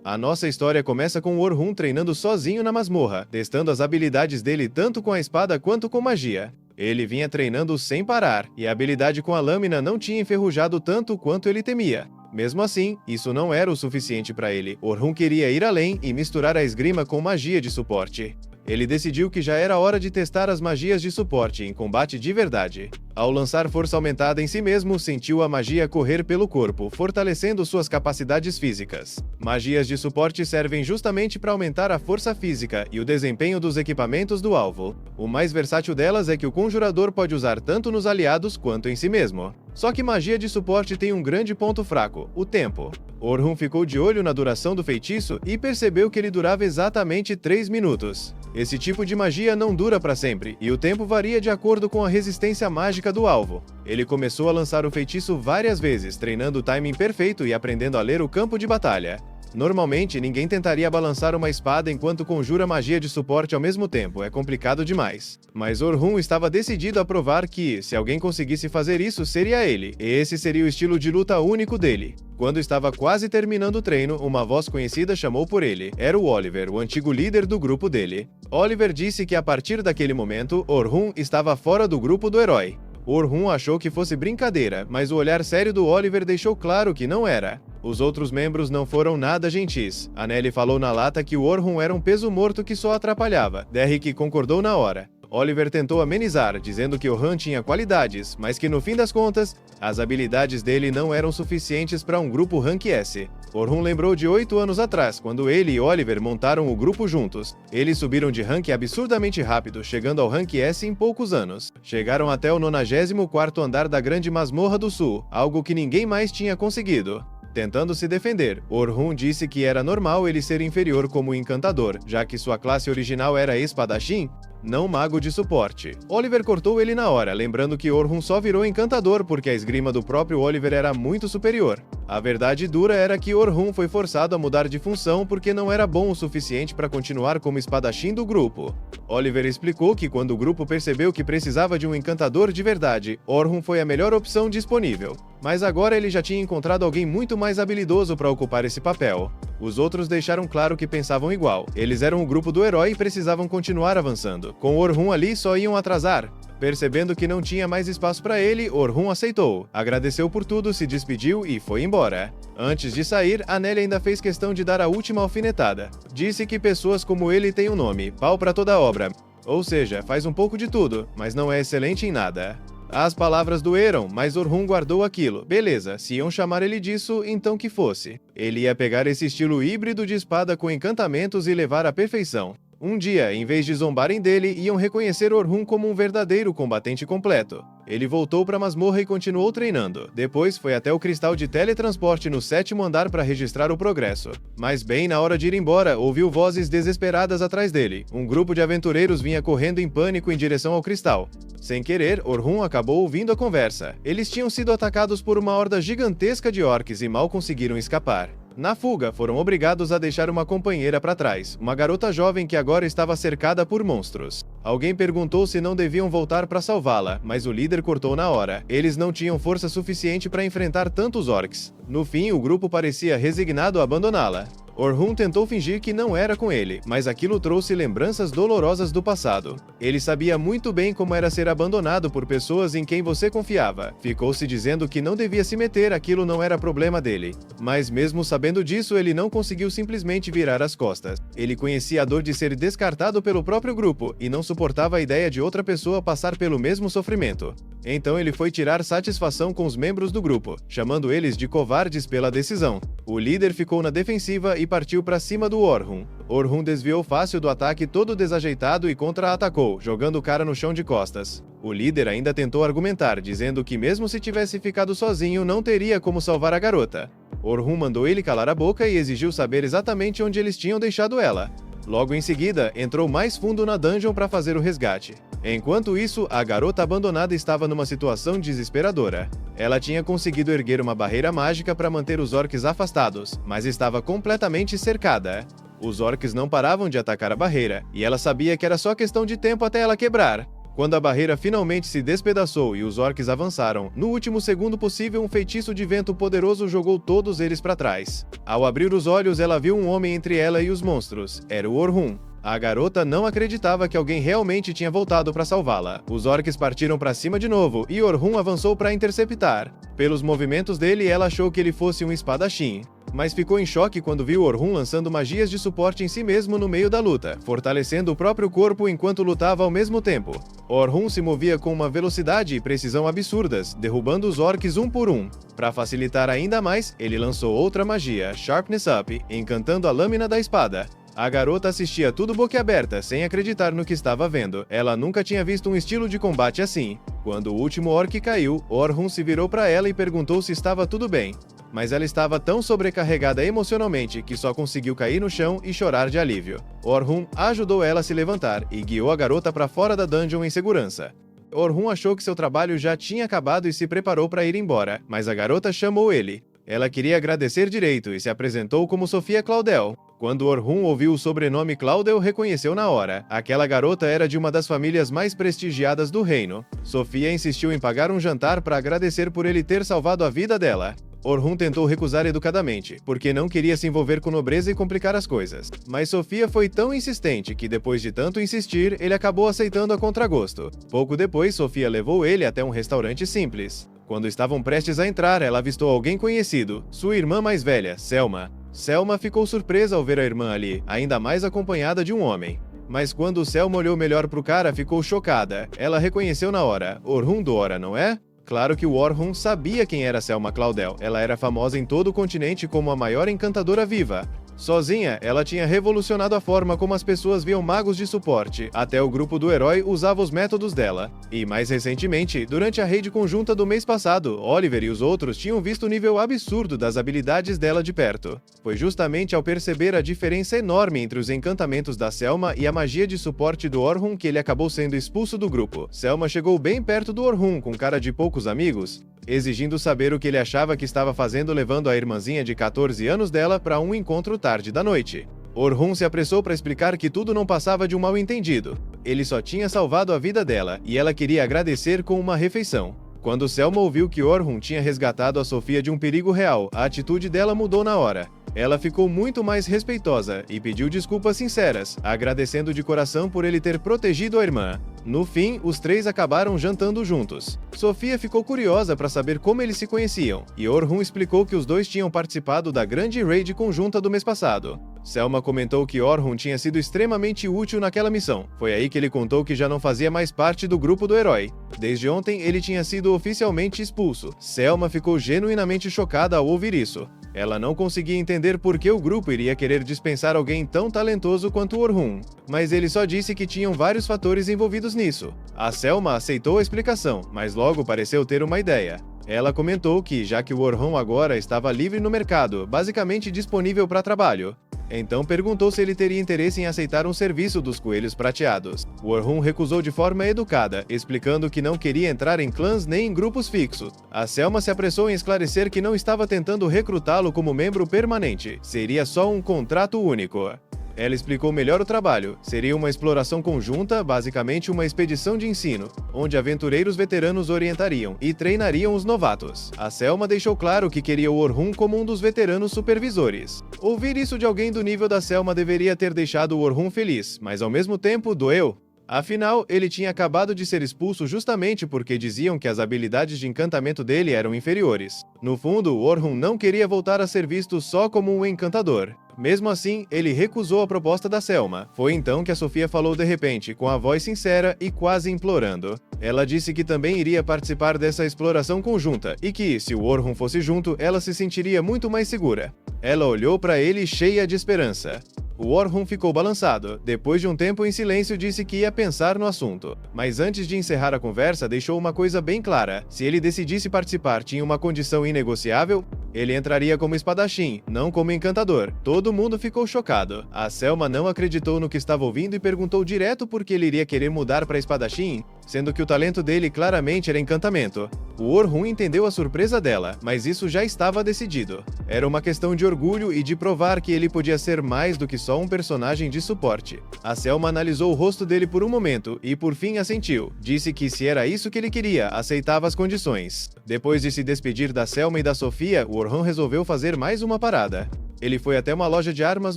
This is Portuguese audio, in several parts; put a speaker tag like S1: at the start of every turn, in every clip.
S1: A nossa história começa com Orhun treinando sozinho na masmorra, testando as habilidades dele tanto com a espada quanto com magia. Ele vinha treinando sem parar, e a habilidade com a lâmina não tinha enferrujado tanto quanto ele temia. Mesmo assim, isso não era o suficiente para ele. Orhun queria ir além e misturar a esgrima com magia de suporte. Ele decidiu que já era hora de testar as magias de suporte em combate de verdade. Ao lançar força aumentada em si mesmo, sentiu a magia correr pelo corpo, fortalecendo suas capacidades físicas. Magias de suporte servem justamente para aumentar a força física e o desempenho dos equipamentos do alvo. O mais versátil delas é que o conjurador pode usar tanto nos aliados quanto em si mesmo. Só que magia de suporte tem um grande ponto fraco: o tempo. Orhun ficou de olho na duração do feitiço e percebeu que ele durava exatamente 3 minutos. Esse tipo de magia não dura para sempre, e o tempo varia de acordo com a resistência mágica do alvo. Ele começou a lançar o feitiço várias vezes, treinando o timing perfeito e aprendendo a ler o campo de batalha. Normalmente, ninguém tentaria balançar uma espada enquanto conjura magia de suporte ao mesmo tempo, é complicado demais. Mas Orhun estava decidido a provar que, se alguém conseguisse fazer isso, seria ele, e esse seria o estilo de luta único dele. Quando estava quase terminando o treino, uma voz conhecida chamou por ele. Era o Oliver, o antigo líder do grupo dele. Oliver disse que a partir daquele momento, Orhun estava fora do grupo do herói. Orhun achou que fosse brincadeira, mas o olhar sério do Oliver deixou claro que não era. Os outros membros não foram nada gentis. Anneli falou na lata que o Orhun era um peso morto que só atrapalhava. Derrick concordou na hora. Oliver tentou amenizar, dizendo que Orhun tinha qualidades, mas que no fim das contas, as habilidades dele não eram suficientes para um grupo Rank S. Orhun lembrou de 8 anos atrás, quando ele e Oliver montaram o grupo juntos. Eles subiram de rank absurdamente rápido, chegando ao Rank S em poucos anos. Chegaram até o 94º andar da Grande Masmorra do Sul, algo que ninguém mais tinha conseguido. Tentando se defender, Orhun disse que era normal ele ser inferior como encantador, já que sua classe original era espadachim, não mago de suporte. Oliver cortou ele na hora, lembrando que Orhun só virou encantador porque a esgrima do próprio Oliver era muito superior. A verdade dura era que Orhun foi forçado a mudar de função porque não era bom o suficiente para continuar como espadachim do grupo. Oliver explicou que quando o grupo percebeu que precisava de um encantador de verdade, Orhun foi a melhor opção disponível. Mas agora ele já tinha encontrado alguém muito mais habilidoso para ocupar esse papel. Os outros deixaram claro que pensavam igual. Eles eram o grupo do herói e precisavam continuar avançando. Com Orhun ali, só iam atrasar. Percebendo que não tinha mais espaço para ele, Orhun aceitou. Agradeceu por tudo, se despediu e foi embora. Antes de sair, Anneli ainda fez questão de dar a última alfinetada. Disse que pessoas como ele têm um nome, pau para toda obra. Ou seja, faz um pouco de tudo, mas não é excelente em nada. As palavras doeram, mas Orhun guardou aquilo. Beleza, se iam chamar ele disso, então que fosse. Ele ia pegar esse estilo híbrido de espada com encantamentos e levar à perfeição. Um dia, em vez de zombarem dele, iam reconhecer Orhun como um verdadeiro combatente completo. Ele voltou para a masmorra e continuou treinando. Depois foi até o cristal de teletransporte no 7º andar para registrar o progresso. Mas bem na hora de ir embora, ouviu vozes desesperadas atrás dele. Um grupo de aventureiros vinha correndo em pânico em direção ao cristal. Sem querer, Orhun acabou ouvindo a conversa. Eles tinham sido atacados por uma horda gigantesca de orcs e mal conseguiram escapar. Na fuga, foram obrigados a deixar uma companheira para trás, uma garota jovem que agora estava cercada por monstros. Alguém perguntou se não deviam voltar para salvá-la, mas o líder cortou na hora. Eles não tinham força suficiente para enfrentar tantos orcs. No fim, o grupo parecia resignado a abandoná-la. Orhun tentou fingir que não era com ele, mas aquilo trouxe lembranças dolorosas do passado. Ele sabia muito bem como era ser abandonado por pessoas em quem você confiava. Ficou se dizendo que não devia se meter, aquilo não era problema dele. Mas mesmo sabendo disso, ele não conseguiu simplesmente virar as costas. Ele conhecia a dor de ser descartado pelo próprio grupo e não suportava a ideia de outra pessoa passar pelo mesmo sofrimento. Então ele foi tirar satisfação com os membros do grupo, chamando eles de covardes pela decisão. O líder ficou na defensiva e partiu para cima do Orhun. Orhun desviou fácil do ataque todo desajeitado e contra-atacou, jogando o cara no chão de costas. O líder ainda tentou argumentar, dizendo que mesmo se tivesse ficado sozinho, não teria como salvar a garota. Orhun mandou ele calar a boca e exigiu saber exatamente onde eles tinham deixado ela. Logo em seguida, entrou mais fundo na dungeon para fazer o resgate. Enquanto isso, a garota abandonada estava numa situação desesperadora. Ela tinha conseguido erguer uma barreira mágica para manter os orcs afastados, mas estava completamente cercada. Os orcs não paravam de atacar a barreira, e ela sabia que era só questão de tempo até ela quebrar. Quando a barreira finalmente se despedaçou e os orcs avançaram, no último segundo possível um feitiço de vento poderoso jogou todos eles para trás. Ao abrir os olhos, ela viu um homem entre ela e os monstros. Era o Orhun. A garota não acreditava que alguém realmente tinha voltado para salvá-la. Os orcs partiram para cima de novo e Orhun avançou para interceptar. Pelos movimentos dele, ela achou que ele fosse um espadachim, mas ficou em choque quando viu Orhun lançando magias de suporte em si mesmo no meio da luta, fortalecendo o próprio corpo enquanto lutava ao mesmo tempo. Orhun se movia com uma velocidade e precisão absurdas, derrubando os orcs um por um. Para facilitar ainda mais, ele lançou outra magia, Sharpness Up, encantando a lâmina da espada. A garota assistia tudo boquiaberta, sem acreditar no que estava vendo. Ela nunca tinha visto um estilo de combate assim. Quando o último orc caiu, Orhun se virou para ela e perguntou se estava tudo bem. Mas ela estava tão sobrecarregada emocionalmente que só conseguiu cair no chão e chorar de alívio. Orhun ajudou ela a se levantar e guiou a garota para fora da dungeon em segurança. Orhun achou que seu trabalho já tinha acabado e se preparou para ir embora, mas a garota chamou ele. Ela queria agradecer direito e se apresentou como Sofia Claudel. Quando Orhun ouviu o sobrenome Claudel, reconheceu na hora. Aquela garota era de uma das famílias mais prestigiadas do reino. Sofia insistiu em pagar um jantar para agradecer por ele ter salvado a vida dela. Orhun tentou recusar educadamente, porque não queria se envolver com nobreza e complicar as coisas. Mas Sofia foi tão insistente que, depois de tanto insistir, ele acabou aceitando a contragosto. Pouco depois, Sofia levou ele até um restaurante simples. Quando estavam prestes a entrar, ela avistou alguém conhecido, sua irmã mais velha, Selma. Selma ficou surpresa ao ver a irmã ali, ainda mais acompanhada de um homem. Mas quando Selma olhou melhor pro cara, ficou chocada. Ela reconheceu na hora. Orhun Dora, não é? Claro que o Orhun sabia quem era Selma Claudel. Ela era famosa em todo o continente como a maior encantadora viva. Sozinha, ela tinha revolucionado a forma como as pessoas viam magos de suporte. Até o grupo do herói usava os métodos dela. E mais recentemente, durante a raid conjunta do mês passado, Oliver e os outros tinham visto o nível absurdo das habilidades dela de perto. Foi justamente ao perceber a diferença enorme entre os encantamentos da Selma e a magia de suporte do Orhun que ele acabou sendo expulso do grupo. Selma chegou bem perto do Orhun, com cara de poucos amigos, exigindo saber o que ele achava que estava fazendo levando a irmãzinha de 14 anos dela para um encontro tarde da noite. Orhun se apressou para explicar que tudo não passava de um mal-entendido. Ele só tinha salvado a vida dela, e ela queria agradecer com uma refeição. Quando Selma ouviu que Orhun tinha resgatado a Sofia de um perigo real, a atitude dela mudou na hora. Ela ficou muito mais respeitosa e pediu desculpas sinceras, agradecendo de coração por ele ter protegido a irmã. No fim, os três acabaram jantando juntos. Sofia ficou curiosa para saber como eles se conheciam, e Orhun explicou que os dois tinham participado da grande raid conjunta do mês passado. Selma comentou que Orhun tinha sido extremamente útil naquela missão. Foi aí que ele contou que já não fazia mais parte do grupo do herói. Desde ontem, ele tinha sido oficialmente expulso. Selma ficou genuinamente chocada ao ouvir isso. Ela não conseguia entender por que o grupo iria querer dispensar alguém tão talentoso quanto Orhun, mas ele só disse que tinham vários fatores envolvidos nisso. A Selma aceitou a explicação, mas logo pareceu ter uma ideia. Ela comentou que, já que o Orhun agora estava livre no mercado, basicamente disponível para trabalho, então perguntou se ele teria interesse em aceitar um serviço dos Coelhos Prateados. O Orhun recusou de forma educada, explicando que não queria entrar em clãs nem em grupos fixos. A Selma se apressou em esclarecer que não estava tentando recrutá-lo como membro permanente, seria só um contrato único. Ela explicou melhor o trabalho. Seria uma exploração conjunta, basicamente uma expedição de ensino, onde aventureiros veteranos orientariam e treinariam os novatos. A Selma deixou claro que queria o Orhun como um dos veteranos supervisores. Ouvir isso de alguém do nível da Selma deveria ter deixado o Orhun feliz, mas ao mesmo tempo doeu. Afinal, ele tinha acabado de ser expulso justamente porque diziam que as habilidades de encantamento dele eram inferiores. No fundo, Orhun não queria voltar a ser visto só como um encantador. Mesmo assim, ele recusou a proposta da Selma. Foi então que a Sofia falou de repente, com a voz sincera e quase implorando. Ela disse que também iria participar dessa exploração conjunta e que, se o Orhun fosse junto, ela se sentiria muito mais segura. Ela olhou para ele cheia de esperança. O Orhun ficou balançado. Depois de um tempo em silêncio, disse que ia pensar no assunto. Mas antes de encerrar a conversa, deixou uma coisa bem clara. Se ele decidisse participar, tinha uma condição inegociável. Ele entraria como espadachim, não como encantador. Todo mundo ficou chocado. A Selma não acreditou no que estava ouvindo e perguntou direto por que ele iria querer mudar para espadachim. sendo que o talento dele claramente era encantamento. O Orhun entendeu a surpresa dela, mas isso já estava decidido. Era uma questão de orgulho e de provar que ele podia ser mais do que só um personagem de suporte. A Selma analisou o rosto dele por um momento e por fim assentiu. Disse que se era isso que ele queria, aceitava as condições. Depois de se despedir da Selma e da Sofia, o Orhun resolveu fazer mais uma parada. Ele foi até uma loja de armas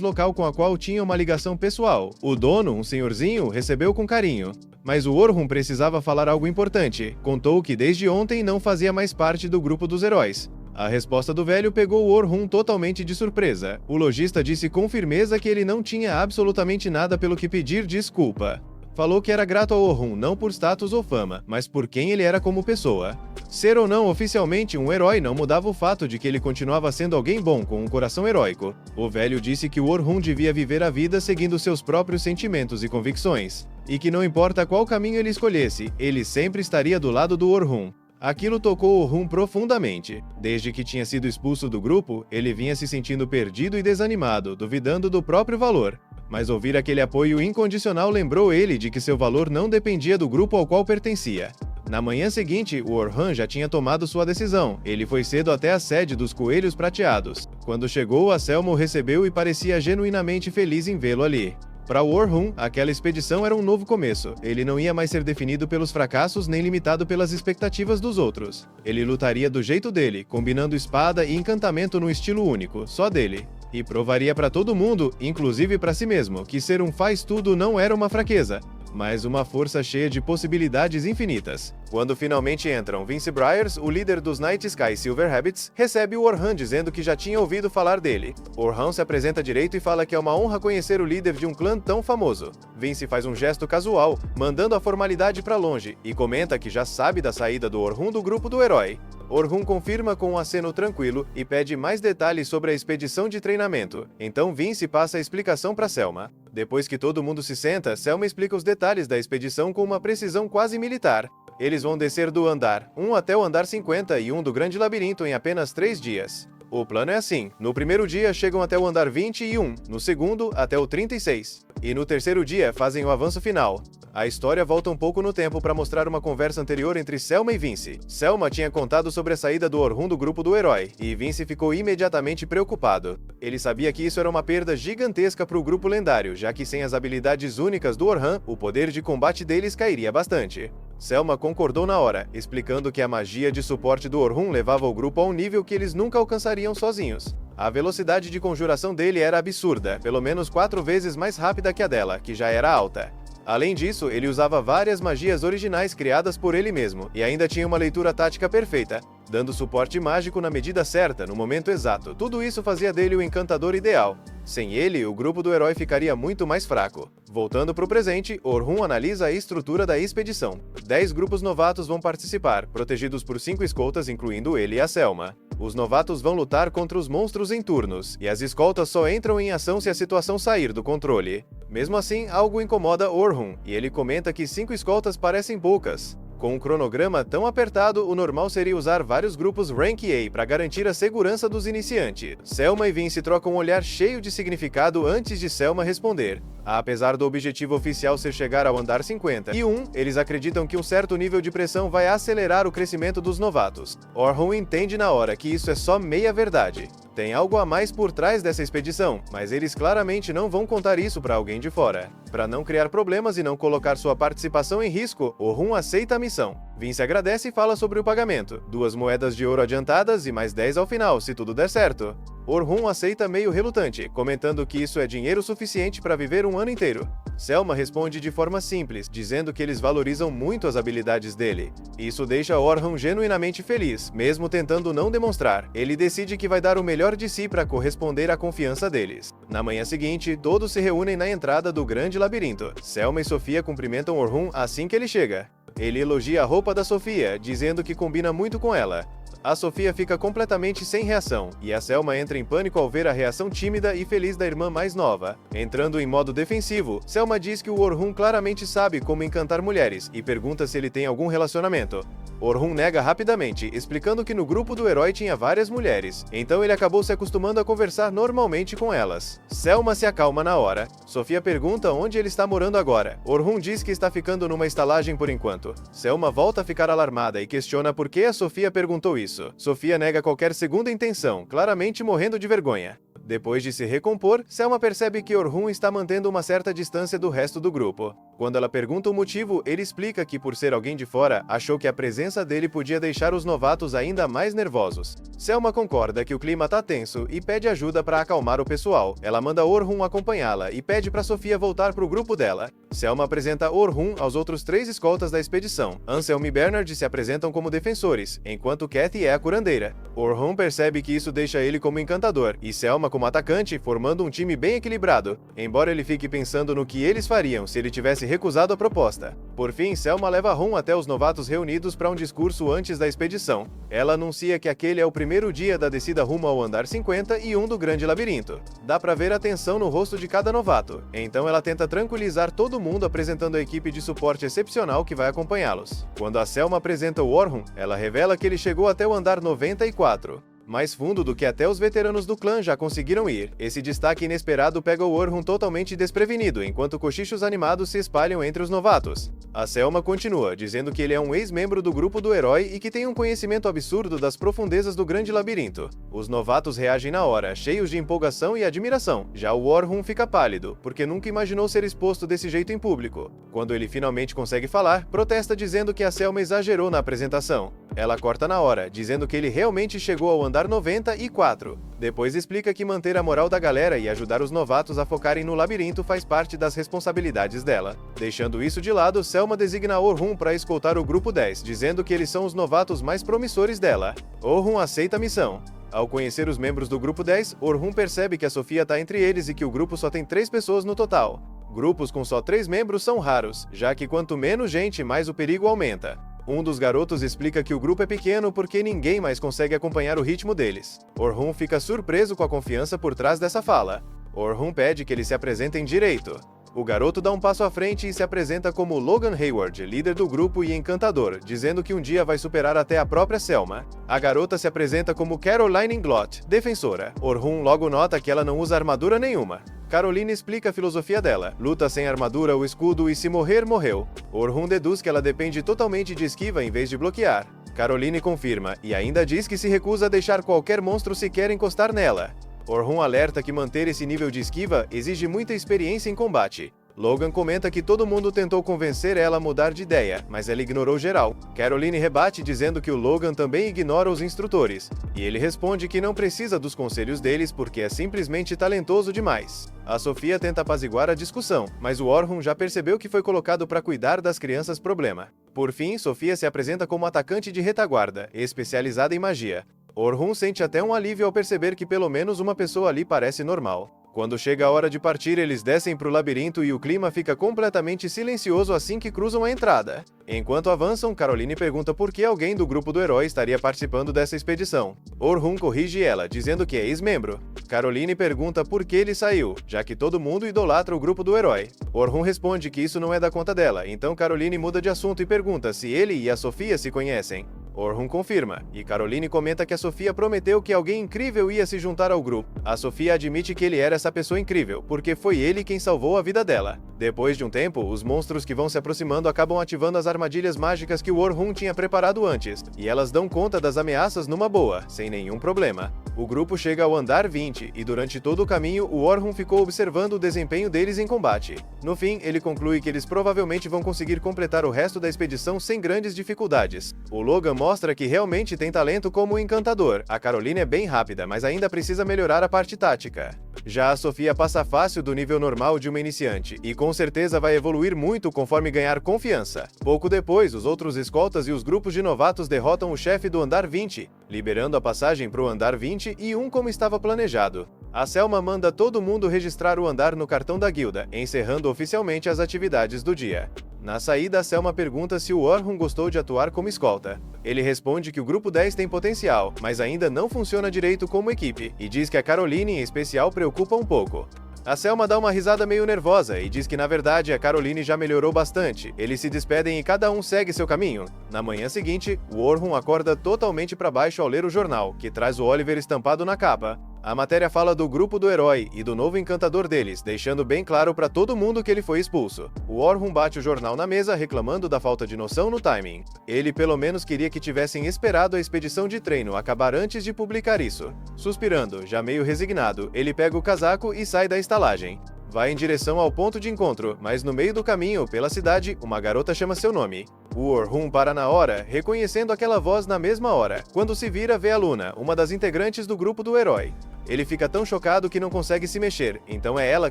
S1: local com a qual tinha uma ligação pessoal. O dono, um senhorzinho, recebeu com carinho. Mas o Orhun precisava falar algo importante. Contou que desde ontem não fazia mais parte do grupo dos heróis. A resposta do velho pegou o Orhun totalmente de surpresa. O lojista disse com firmeza que ele não tinha absolutamente nada pelo que pedir desculpa. Falou que era grato ao Orhun não por status ou fama, mas por quem ele era como pessoa. Ser ou não oficialmente um herói não mudava o fato de que ele continuava sendo alguém bom com um coração heróico. O velho disse que o Orhun devia viver a vida seguindo seus próprios sentimentos e convicções, e que não importa qual caminho ele escolhesse, ele sempre estaria do lado do Orhun. Aquilo tocou Orhun profundamente. Desde que tinha sido expulso do grupo, ele vinha se sentindo perdido e desanimado, duvidando do próprio valor. Mas ouvir aquele apoio incondicional lembrou ele de que seu valor não dependia do grupo ao qual pertencia. Na manhã seguinte, o Orhun já tinha tomado sua decisão. Ele foi cedo até a sede dos Coelhos Prateados. Quando chegou, a Selma o recebeu e parecia genuinamente feliz em vê-lo ali. Para o Orhun, aquela expedição era um novo começo. Ele não ia mais ser definido pelos fracassos nem limitado pelas expectativas dos outros. Ele lutaria do jeito dele, combinando espada e encantamento num estilo único, só dele. E provaria para todo mundo, inclusive para si mesmo, que ser um faz-tudo não era uma fraqueza, mas uma força cheia de possibilidades infinitas. Quando finalmente entram, Vince Briars, o líder dos Night Sky Silver Rabbits, recebe o Orhun dizendo que já tinha ouvido falar dele. Orhun se apresenta direito e fala que é uma honra conhecer o líder de um clã tão famoso. Vince faz um gesto casual, mandando a formalidade para longe, e comenta que já sabe da saída do Orhun do grupo do herói. Orhun confirma com um aceno tranquilo e pede mais detalhes sobre a expedição de treinamento. Então Vince passa a explicação para Selma. Depois que todo mundo se senta, Selma explica os detalhes da expedição com uma precisão quase militar. Eles vão descer do andar 1 até o andar 51 do Grande Labirinto em apenas 3 dias. O plano é assim: no primeiro dia chegam até o andar 21, no segundo até o 36, e no terceiro dia fazem o avanço final. A história volta um pouco no tempo para mostrar uma conversa anterior entre Selma e Vince. Selma tinha contado sobre a saída do Orhun do grupo do herói, e Vince ficou imediatamente preocupado. Ele sabia que isso era uma perda gigantesca para o grupo lendário, já que sem as habilidades únicas do Orhun, o poder de combate deles cairia bastante. Selma concordou na hora, explicando que a magia de suporte do Orhun levava o grupo a um nível que eles nunca alcançariam sozinhos. A velocidade de conjuração dele era absurda, pelo menos 4 vezes mais rápida que a dela, que já era alta. Além disso, ele usava várias magias originais criadas por ele mesmo, e ainda tinha uma leitura tática perfeita, dando suporte mágico na medida certa, no momento exato. Tudo isso fazia dele o encantador ideal. Sem ele, o grupo do herói ficaria muito mais fraco. Voltando para o presente, Orhun analisa a estrutura da expedição. 10 grupos novatos vão participar, protegidos por 5 escoltas, incluindo ele e a Selma. Os novatos vão lutar contra os monstros em turnos, e as escoltas só entram em ação se a situação sair do controle. Mesmo assim, algo incomoda Orhun, e ele comenta que 5 escoltas parecem poucas. Com um cronograma tão apertado, o normal seria usar vários grupos Rank A para garantir a segurança dos iniciantes. Selma e Vince trocam um olhar cheio de significado antes de Selma responder. Apesar do objetivo oficial ser chegar ao andar 51, eles acreditam que um certo nível de pressão vai acelerar o crescimento dos novatos. Orhun entende na hora que isso é só meia verdade. Tem algo a mais por trás dessa expedição, mas eles claramente não vão contar isso para alguém de fora. Para não criar problemas e não colocar sua participação em risco, Orhun aceita a missão. Vince agradece e fala sobre o pagamento: 2 moedas de ouro adiantadas e mais 10 ao final, se tudo der certo. Orhun aceita meio relutante, comentando que isso é dinheiro suficiente para viver um ano inteiro. Selma responde de forma simples, dizendo que eles valorizam muito as habilidades dele. Isso deixa Orhun genuinamente feliz, mesmo tentando não demonstrar. Ele decide que vai dar o melhor de si para corresponder à confiança deles. Na manhã seguinte, todos se reúnem na entrada do Grande Labirinto. Selma e Sofia cumprimentam Orhun assim que ele chega. Ele elogia a roupa da Sofia, dizendo que combina muito com ela. A Sofia fica completamente sem reação, e a Selma entra em pânico ao ver a reação tímida e feliz da irmã mais nova. Entrando em modo defensivo, Selma diz que o Orhun claramente sabe como encantar mulheres, e pergunta se ele tem algum relacionamento. Orhun nega rapidamente, explicando que no grupo do herói tinha várias mulheres, então ele acabou se acostumando a conversar normalmente com elas. Selma se acalma na hora. Sofia pergunta onde ele está morando agora. Orhun diz que está ficando numa estalagem por enquanto. Selma volta a ficar alarmada e questiona por que a Sofia perguntou isso. Sofia nega qualquer segunda intenção, claramente morrendo de vergonha. Depois de se recompor, Selma percebe que Orhun está mantendo uma certa distância do resto do grupo. Quando ela pergunta o motivo, ele explica que, por ser alguém de fora, achou que a presença dele podia deixar os novatos ainda mais nervosos. Selma concorda que o clima tá tenso e pede ajuda para acalmar o pessoal. Ela manda Orhun acompanhá-la e pede para Sofia voltar pro grupo dela. Selma apresenta Orhun aos outros 3 escoltas da expedição. Anselm e Bernard se apresentam como defensores, enquanto Kathy é a curandeira. Orhun percebe que isso deixa ele como encantador, e Selma como atacante, formando um time bem equilibrado, embora ele fique pensando no que eles fariam se ele tivesse recusado a proposta. Por fim, Selma leva Rum até os novatos reunidos para um discurso antes da expedição. Ela anuncia que aquele é o primeiro dia da descida rumo ao andar 51 do grande labirinto. Dá pra ver a tensão no rosto de cada novato, então ela tenta tranquilizar todo mundo apresentando a equipe de suporte excepcional que vai acompanhá-los. Quando a Selma apresenta o Orhun, ela revela que ele chegou até o andar 94. Mais fundo do que até os veteranos do clã já conseguiram ir. Esse destaque inesperado pega o Orhun totalmente desprevenido, enquanto cochichos animados se espalham entre os novatos. A Selma continua, dizendo que ele é um ex-membro do grupo do herói e que tem um conhecimento absurdo das profundezas do grande labirinto. Os novatos reagem na hora, cheios de empolgação e admiração. Já o Orhun fica pálido, porque nunca imaginou ser exposto desse jeito em público. Quando ele finalmente consegue falar, protesta dizendo que a Selma exagerou na apresentação. Ela corta na hora, dizendo que ele realmente chegou ao andar 94. Depois explica que manter a moral da galera e ajudar os novatos a focarem no labirinto faz parte das responsabilidades dela. Deixando isso de lado, Selma designa Orhun para escoltar o grupo 10, dizendo que eles são os novatos mais promissores dela. Orhun aceita a missão. Ao conhecer os membros do grupo 10, Orhun percebe que a Sofia está entre eles e que o grupo só tem 3 pessoas no total. Grupos com só 3 membros são raros, já que quanto menos gente, mais o perigo aumenta. Um dos garotos explica que o grupo é pequeno porque ninguém mais consegue acompanhar o ritmo deles. Orhun fica surpreso com a confiança por trás dessa fala. Orhun pede que eles se apresentem direito. O garoto dá um passo à frente e se apresenta como Logan Hayward, líder do grupo e encantador, dizendo que um dia vai superar até a própria Selma. A garota se apresenta como Caroline Inglot, defensora. Orhun logo nota que ela não usa armadura nenhuma. Caroline explica a filosofia dela: luta sem armadura ou escudo e se morrer, morreu. Orhun deduz que ela depende totalmente de esquiva em vez de bloquear. Caroline confirma, e ainda diz que se recusa a deixar qualquer monstro sequer encostar nela. Orhun alerta que manter esse nível de esquiva exige muita experiência em combate. Logan comenta que todo mundo tentou convencer ela a mudar de ideia, mas ela ignorou geral. Caroline rebate dizendo que o Logan também ignora os instrutores, e ele responde que não precisa dos conselhos deles porque é simplesmente talentoso demais. A Sofia tenta apaziguar a discussão, mas o Orhun já percebeu que foi colocado para cuidar das crianças problema. Por fim, Sofia se apresenta como atacante de retaguarda, especializada em magia. Orhun sente até um alívio ao perceber que pelo menos uma pessoa ali parece normal. Quando chega a hora de partir, eles descem para o labirinto e o clima fica completamente silencioso assim que cruzam a entrada. Enquanto avançam, Caroline pergunta por que alguém do grupo do herói estaria participando dessa expedição. Orhun corrige ela, dizendo que é ex-membro. Caroline pergunta por que ele saiu, já que todo mundo idolatra o grupo do herói. Orhun responde que isso não é da conta dela, então Caroline muda de assunto e pergunta se ele e a Sofia se conhecem. Orhun confirma, e Caroline comenta que a Sofia prometeu que alguém incrível ia se juntar ao grupo. A Sofia admite que ele era essa pessoa incrível, porque foi ele quem salvou a vida dela. Depois de um tempo, os monstros que vão se aproximando acabam ativando as armadilhas mágicas que o Orhun tinha preparado antes, e elas dão conta das ameaças numa boa, sem nenhum problema. O grupo chega ao andar 20, e durante todo o caminho, o Orhun ficou observando o desempenho deles em combate. No fim, ele conclui que eles provavelmente vão conseguir completar o resto da expedição sem grandes dificuldades. O Logan mostra que realmente tem talento como encantador. A Caroline é bem rápida, mas ainda precisa melhorar a parte tática. Já a Sofia passa fácil do nível normal de uma iniciante, e com certeza vai evoluir muito conforme ganhar confiança. Pouco depois, os outros escoltas e os grupos de novatos derrotam o chefe do andar 20, liberando a passagem para o andar 21 como estava planejado. A Selma manda todo mundo registrar o andar no cartão da guilda, encerrando oficialmente as atividades do dia. Na saída, a Selma pergunta se o Orhun gostou de atuar como escolta. Ele responde que o grupo 10 tem potencial, mas ainda não funciona direito como equipe, e diz que a Caroline em especial preocupa um pouco. A Selma dá uma risada meio nervosa e diz que na verdade a Caroline já melhorou bastante. Eles se despedem e cada um segue seu caminho. Na manhã seguinte, o Orhun acorda totalmente para baixo ao ler o jornal, que traz o Oliver estampado na capa. A matéria fala do grupo do herói e do novo encantador deles, deixando bem claro para todo mundo que ele foi expulso. O Orhun bate o jornal na mesa, reclamando da falta de noção no timing. Ele pelo menos queria que tivessem esperado a expedição de treino acabar antes de publicar isso. Suspirando, já meio resignado, ele pega o casaco e sai da estalagem. Vai em direção ao ponto de encontro, mas no meio do caminho, pela cidade, uma garota chama seu nome. O Orhun para na hora, reconhecendo aquela voz na mesma hora. Quando se vira, vê a Luna, uma das integrantes do grupo do herói. Ele fica tão chocado que não consegue se mexer, então é ela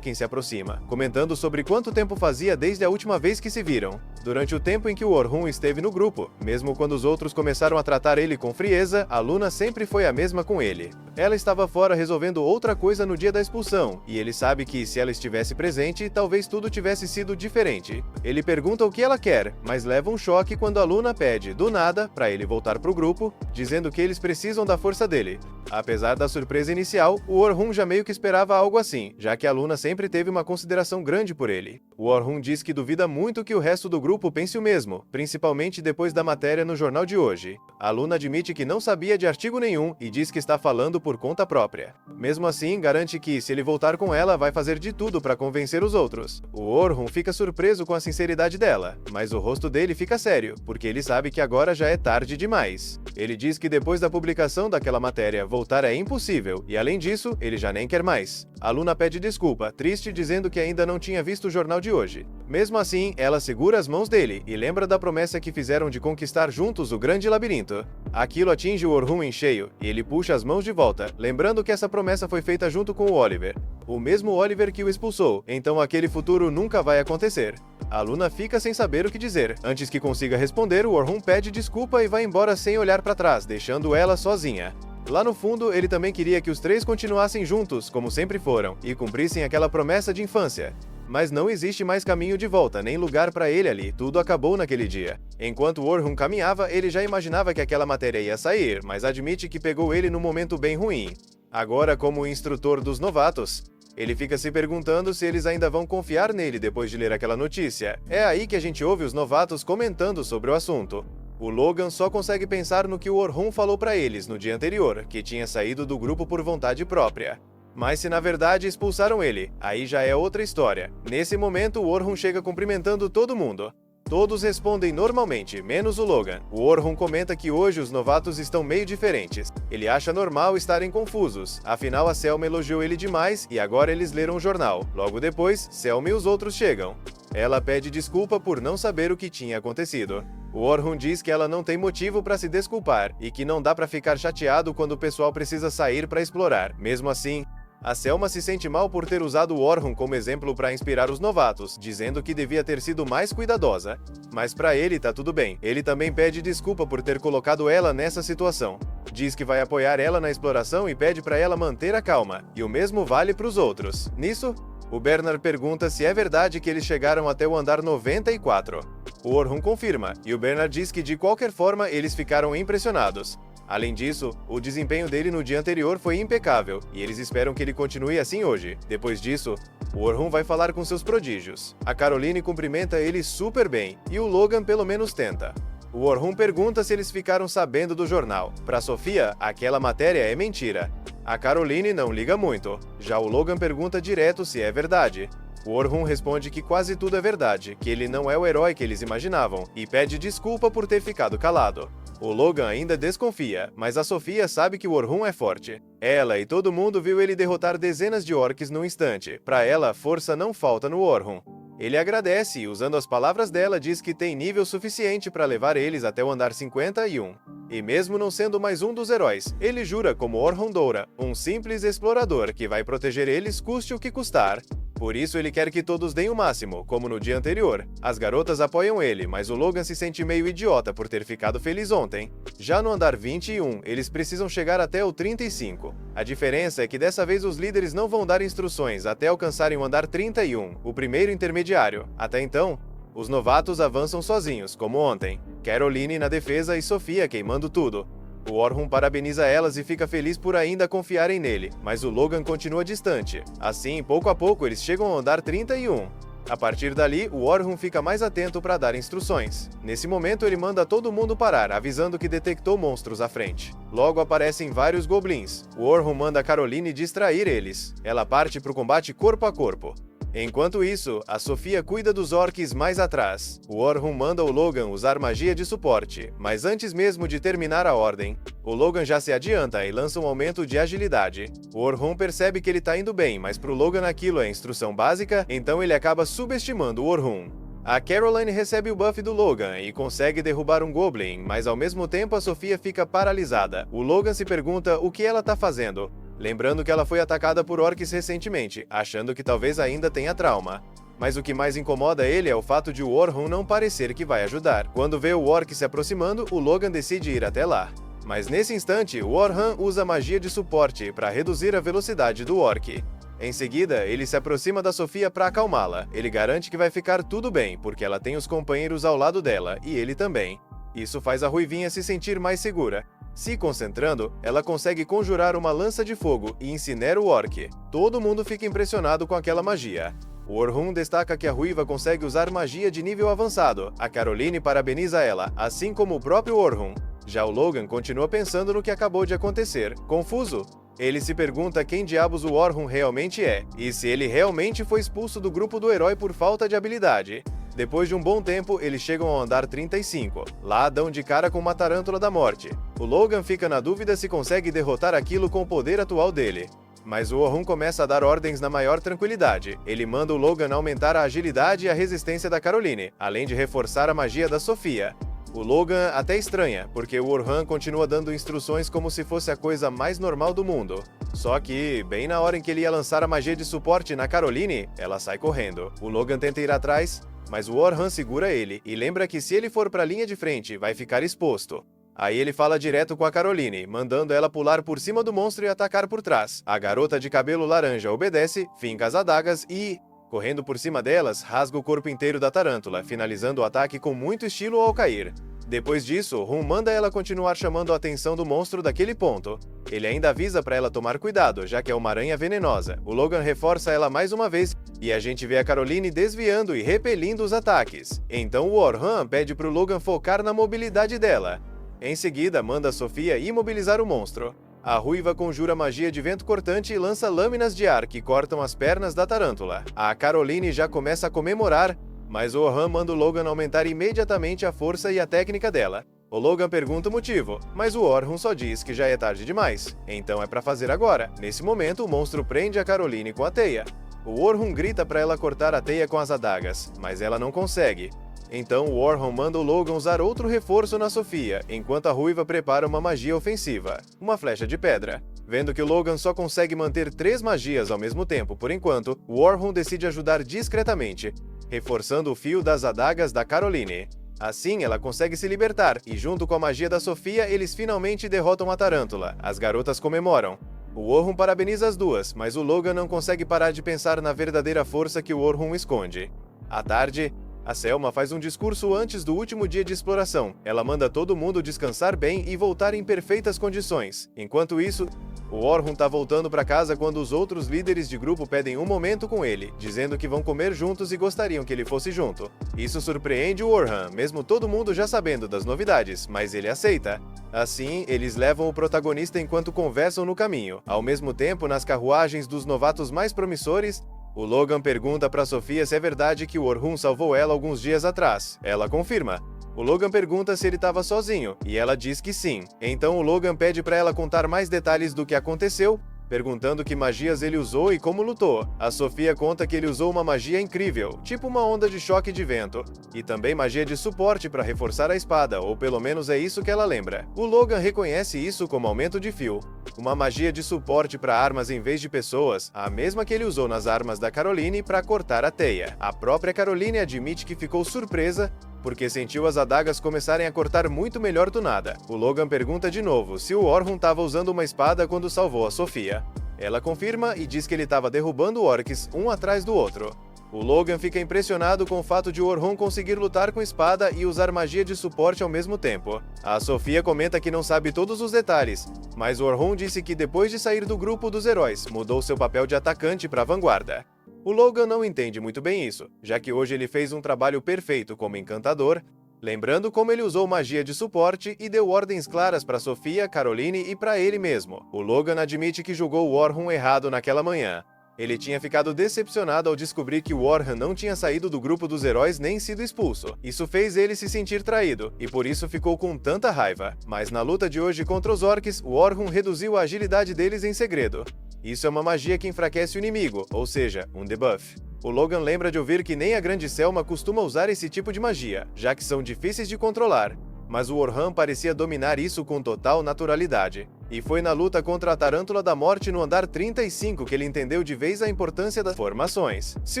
S1: quem se aproxima, comentando sobre quanto tempo fazia desde a última vez que se viram. Durante o tempo em que o Orhun esteve no grupo, mesmo quando os outros começaram a tratar ele com frieza, a Luna sempre foi a mesma com ele. Ela estava fora resolvendo outra coisa no dia da expulsão, e ele sabe que se ela estivesse presente, talvez tudo tivesse sido diferente. Ele pergunta o que ela quer, mas leva um choque quando a Luna pede, do nada, para ele voltar pro grupo, dizendo que eles precisam da força dele. Apesar da surpresa inicial, o Orhun já meio que esperava algo assim, já que a Luna sempre teve uma consideração grande por ele. O Orhun diz que duvida muito que o resto do grupo pense o mesmo, principalmente depois da matéria no jornal de hoje. A Luna admite que não sabia de artigo nenhum e diz que está falando por conta própria. Mesmo assim, garante que, se ele voltar com ela, vai fazer de tudo para convencer os outros. O Orhun fica surpreso com a sinceridade dela, mas o rosto dele fica sério, porque ele sabe que agora já é tarde demais. Ele diz que depois da publicação daquela matéria, voltar é impossível, e além disso, ele já nem quer mais. A Luna pede desculpa, triste, dizendo que ainda não tinha visto o jornal de hoje. Mesmo assim, ela segura as mãos dele e lembra da promessa que fizeram de conquistar juntos o grande labirinto. Aquilo atinge o Orhun em cheio, e ele puxa as mãos de volta, lembrando que essa promessa foi feita junto com o Oliver. O mesmo Oliver que o expulsou, então aquele futuro nunca vai acontecer. A Luna fica sem saber o que dizer. Antes que consiga responder, o Orhun pede desculpa e vai embora sem olhar para trás, deixando ela sozinha. Lá no fundo, ele também queria que os três continuassem juntos, como sempre foram, e cumprissem aquela promessa de infância. Mas não existe mais caminho de volta, nem lugar para ele ali, tudo acabou naquele dia. Enquanto Orhun caminhava, ele já imaginava que aquela matéria ia sair, mas admite que pegou ele num momento bem ruim. Agora, como instrutor dos novatos, ele fica se perguntando se eles ainda vão confiar nele depois de ler aquela notícia. É aí que a gente ouve os novatos comentando sobre o assunto. O Logan só consegue pensar no que o Orhun falou para eles no dia anterior, que tinha saído do grupo por vontade própria. Mas se na verdade expulsaram ele, aí já é outra história. Nesse momento, o Orhun chega cumprimentando todo mundo. Todos respondem normalmente, menos o Logan. O Orhun comenta que hoje os novatos estão meio diferentes. Ele acha normal estarem confusos, afinal a Selma elogiou ele demais e agora eles leram o jornal. Logo depois, Selma e os outros chegam. Ela pede desculpa por não saber o que tinha acontecido. O Orhun diz que ela não tem motivo para se desculpar e que não dá para ficar chateado quando o pessoal precisa sair para explorar. Mesmo assim, a Selma se sente mal por ter usado o Orhun como exemplo para inspirar os novatos, dizendo que devia ter sido mais cuidadosa. Mas para ele tá tudo bem. Ele também pede desculpa por ter colocado ela nessa situação. Diz que vai apoiar ela na exploração e pede para ela manter a calma. E o mesmo vale para os outros. Nisso, o Bernard pergunta se é verdade que eles chegaram até o andar 94. O Orhun confirma, e o Bernard diz que de qualquer forma eles ficaram impressionados. Além disso, o desempenho dele no dia anterior foi impecável, e eles esperam que ele continue assim hoje. Depois disso, o Orhun vai falar com seus prodígios. A Caroline cumprimenta ele super bem, e o Logan pelo menos tenta. O Orhun pergunta se eles ficaram sabendo do jornal. Para Sofia, aquela matéria é mentira. A Caroline não liga muito. Já o Logan pergunta direto se é verdade. O Orhun responde que quase tudo é verdade, que ele não é o herói que eles imaginavam, e pede desculpa por ter ficado calado. O Logan ainda desconfia, mas a Sofia sabe que o Orhun é forte. Ela e todo mundo viu ele derrotar dezenas de orcs num instante. Para ela, força não falta no Orhun. Ele agradece e, usando as palavras dela, diz que tem nível suficiente para levar eles até o andar 51. E mesmo não sendo mais um dos heróis, ele jura como Orhun Doura, um simples explorador que vai proteger eles custe o que custar. Por isso ele quer que todos deem o máximo, como no dia anterior. As garotas apoiam ele, mas o Logan se sente meio idiota por ter ficado feliz ontem. Já no andar 21, eles precisam chegar até o 35. A diferença é que dessa vez os líderes não vão dar instruções até alcançarem o andar 31, o primeiro intermediário. Até então, os novatos avançam sozinhos, como ontem. Caroline na defesa e Sofia queimando tudo. O Orhun parabeniza elas e fica feliz por ainda confiarem nele, mas o Logan continua distante. Assim, pouco a pouco, eles chegam ao andar 31. A partir dali, o Orhun fica mais atento para dar instruções. Nesse momento, ele manda todo mundo parar, avisando que detectou monstros à frente. Logo aparecem vários goblins. O Orhun manda Caroline distrair eles. Ela parte para o combate corpo a corpo. Enquanto isso, a Sofia cuida dos orcs mais atrás. O Orhun manda o Logan usar magia de suporte, mas antes mesmo de terminar a ordem, o Logan já se adianta e lança um aumento de agilidade. O Orhun percebe que ele tá indo bem, mas pro Logan aquilo é instrução básica, então ele acaba subestimando o Orhun. A Caroline recebe o buff do Logan e consegue derrubar um Goblin, mas ao mesmo tempo a Sofia fica paralisada. O Logan se pergunta o que ela tá fazendo, lembrando que ela foi atacada por orcs recentemente, achando que talvez ainda tenha trauma. Mas o que mais incomoda ele é o fato de o Orhun não parecer que vai ajudar. Quando vê o orc se aproximando, o Logan decide ir até lá. Mas nesse instante, o Orhun usa magia de suporte para reduzir a velocidade do orc. Em seguida, ele se aproxima da Sofia para acalmá-la. Ele garante que vai ficar tudo bem, porque ela tem os companheiros ao lado dela, e ele também. Isso faz a Ruivinha se sentir mais segura. Se concentrando, ela consegue conjurar uma lança de fogo e incinera o orc. Todo mundo fica impressionado com aquela magia. O Orhun destaca que a Ruiva consegue usar magia de nível avançado. A Caroline parabeniza ela, assim como o próprio Orhun. Já o Logan continua pensando no que acabou de acontecer, confuso. Ele se pergunta quem diabos o Orhun realmente é, e se ele realmente foi expulso do grupo do herói por falta de habilidade. Depois de um bom tempo, eles chegam ao andar 35. Lá dão de cara com uma tarântula da morte. O Logan fica na dúvida se consegue derrotar aquilo com o poder atual dele. Mas o Orhun começa a dar ordens na maior tranquilidade. Ele manda o Logan aumentar a agilidade e a resistência da Caroline, além de reforçar a magia da Sofia. O Logan até estranha, porque o Orhun continua dando instruções como se fosse a coisa mais normal do mundo. Só que, bem na hora em que ele ia lançar a magia de suporte na Caroline, ela sai correndo. O Logan tenta ir atrás, mas o Orhun segura ele e lembra que se ele for para a linha de frente, vai ficar exposto. Aí ele fala direto com a Caroline, mandando ela pular por cima do monstro e atacar por trás. A garota de cabelo laranja obedece, finca as adagas e, correndo por cima delas, rasga o corpo inteiro da tarântula, finalizando o ataque com muito estilo ao cair. Depois disso, Rum manda ela continuar chamando a atenção do monstro daquele ponto. Ele ainda avisa para ela tomar cuidado, já que é uma aranha venenosa. O Logan reforça ela mais uma vez, e a gente vê a Caroline desviando e repelindo os ataques. Então o Orhun pede pro Logan focar na mobilidade dela. Em seguida, manda a Sofia imobilizar o monstro. A Ruiva conjura magia de vento cortante e lança lâminas de ar que cortam as pernas da tarântula. A Caroline já começa a comemorar, mas o Orhun manda o Logan aumentar imediatamente a força e a técnica dela. O Logan pergunta o motivo, mas o Orhun só diz que já é tarde demais, então é pra fazer agora. Nesse momento, o monstro prende a Caroline com a teia. O Orhun grita pra ela cortar a teia com as adagas, mas ela não consegue. Então o Orhun manda o Logan usar outro reforço na Sofia, enquanto a Ruiva prepara uma magia ofensiva, uma flecha de pedra. Vendo que o Logan só consegue manter 3 magias ao mesmo tempo por enquanto, o Orhun decide ajudar discretamente, reforçando o fio das adagas da Caroline. Assim, ela consegue se libertar, e junto com a magia da Sofia, eles finalmente derrotam a tarântula. As garotas comemoram. O Orhun parabeniza as duas, mas o Logan não consegue parar de pensar na verdadeira força que o Orhun esconde. À tarde, a Selma faz um discurso antes do último dia de exploração. Ela manda todo mundo descansar bem e voltar em perfeitas condições. Enquanto isso, o Orhun tá voltando para casa quando os outros líderes de grupo pedem um momento com ele, dizendo que vão comer juntos e gostariam que ele fosse junto. Isso surpreende o Orhun, mesmo todo mundo já sabendo das novidades, mas ele aceita. Assim, eles levam o protagonista enquanto conversam no caminho. Ao mesmo tempo, nas carruagens dos novatos mais promissores, o Logan pergunta pra Sofia se é verdade que o Orhun salvou ela alguns dias atrás. Ela confirma. O Logan pergunta se ele estava sozinho, e ela diz que sim. Então o Logan pede pra ela contar mais detalhes do que aconteceu, perguntando que magias ele usou e como lutou. A Sofia conta que ele usou uma magia incrível, tipo uma onda de choque de vento, e também magia de suporte para reforçar a espada, ou pelo menos é isso que ela lembra. O Logan reconhece isso como aumento de fio. Uma magia de suporte para armas em vez de pessoas, a mesma que ele usou nas armas da Caroline para cortar a teia. A própria Caroline admite que ficou surpresa, porque sentiu as adagas começarem a cortar muito melhor do nada. O Logan pergunta de novo se o Orhun estava usando uma espada quando salvou a Sofia. Ela confirma e diz que ele estava derrubando orcs um atrás do outro. O Logan fica impressionado com o fato de Orhun conseguir lutar com espada e usar magia de suporte ao mesmo tempo. A Sofia comenta que não sabe todos os detalhes, mas Orhun disse que depois de sair do grupo dos heróis, mudou seu papel de atacante para a vanguarda. O Logan não entende muito bem isso, já que hoje ele fez um trabalho perfeito como encantador, lembrando como ele usou magia de suporte e deu ordens claras para Sofia, Caroline e para ele mesmo. O Logan admite que julgou o Orhun errado naquela manhã. Ele tinha ficado decepcionado ao descobrir que o Orhun não tinha saído do grupo dos heróis nem sido expulso. Isso fez ele se sentir traído, e por isso ficou com tanta raiva. Mas na luta de hoje contra os orcs, o Orhun reduziu a agilidade deles em segredo. Isso é uma magia que enfraquece o inimigo, ou seja, um debuff. O Logan lembra de ouvir que nem a Grande Selma costuma usar esse tipo de magia, já que são difíceis de controlar. Mas o Orhun parecia dominar isso com total naturalidade. E foi na luta contra a Tarântula da Morte no andar 35 que ele entendeu de vez a importância das formações. Se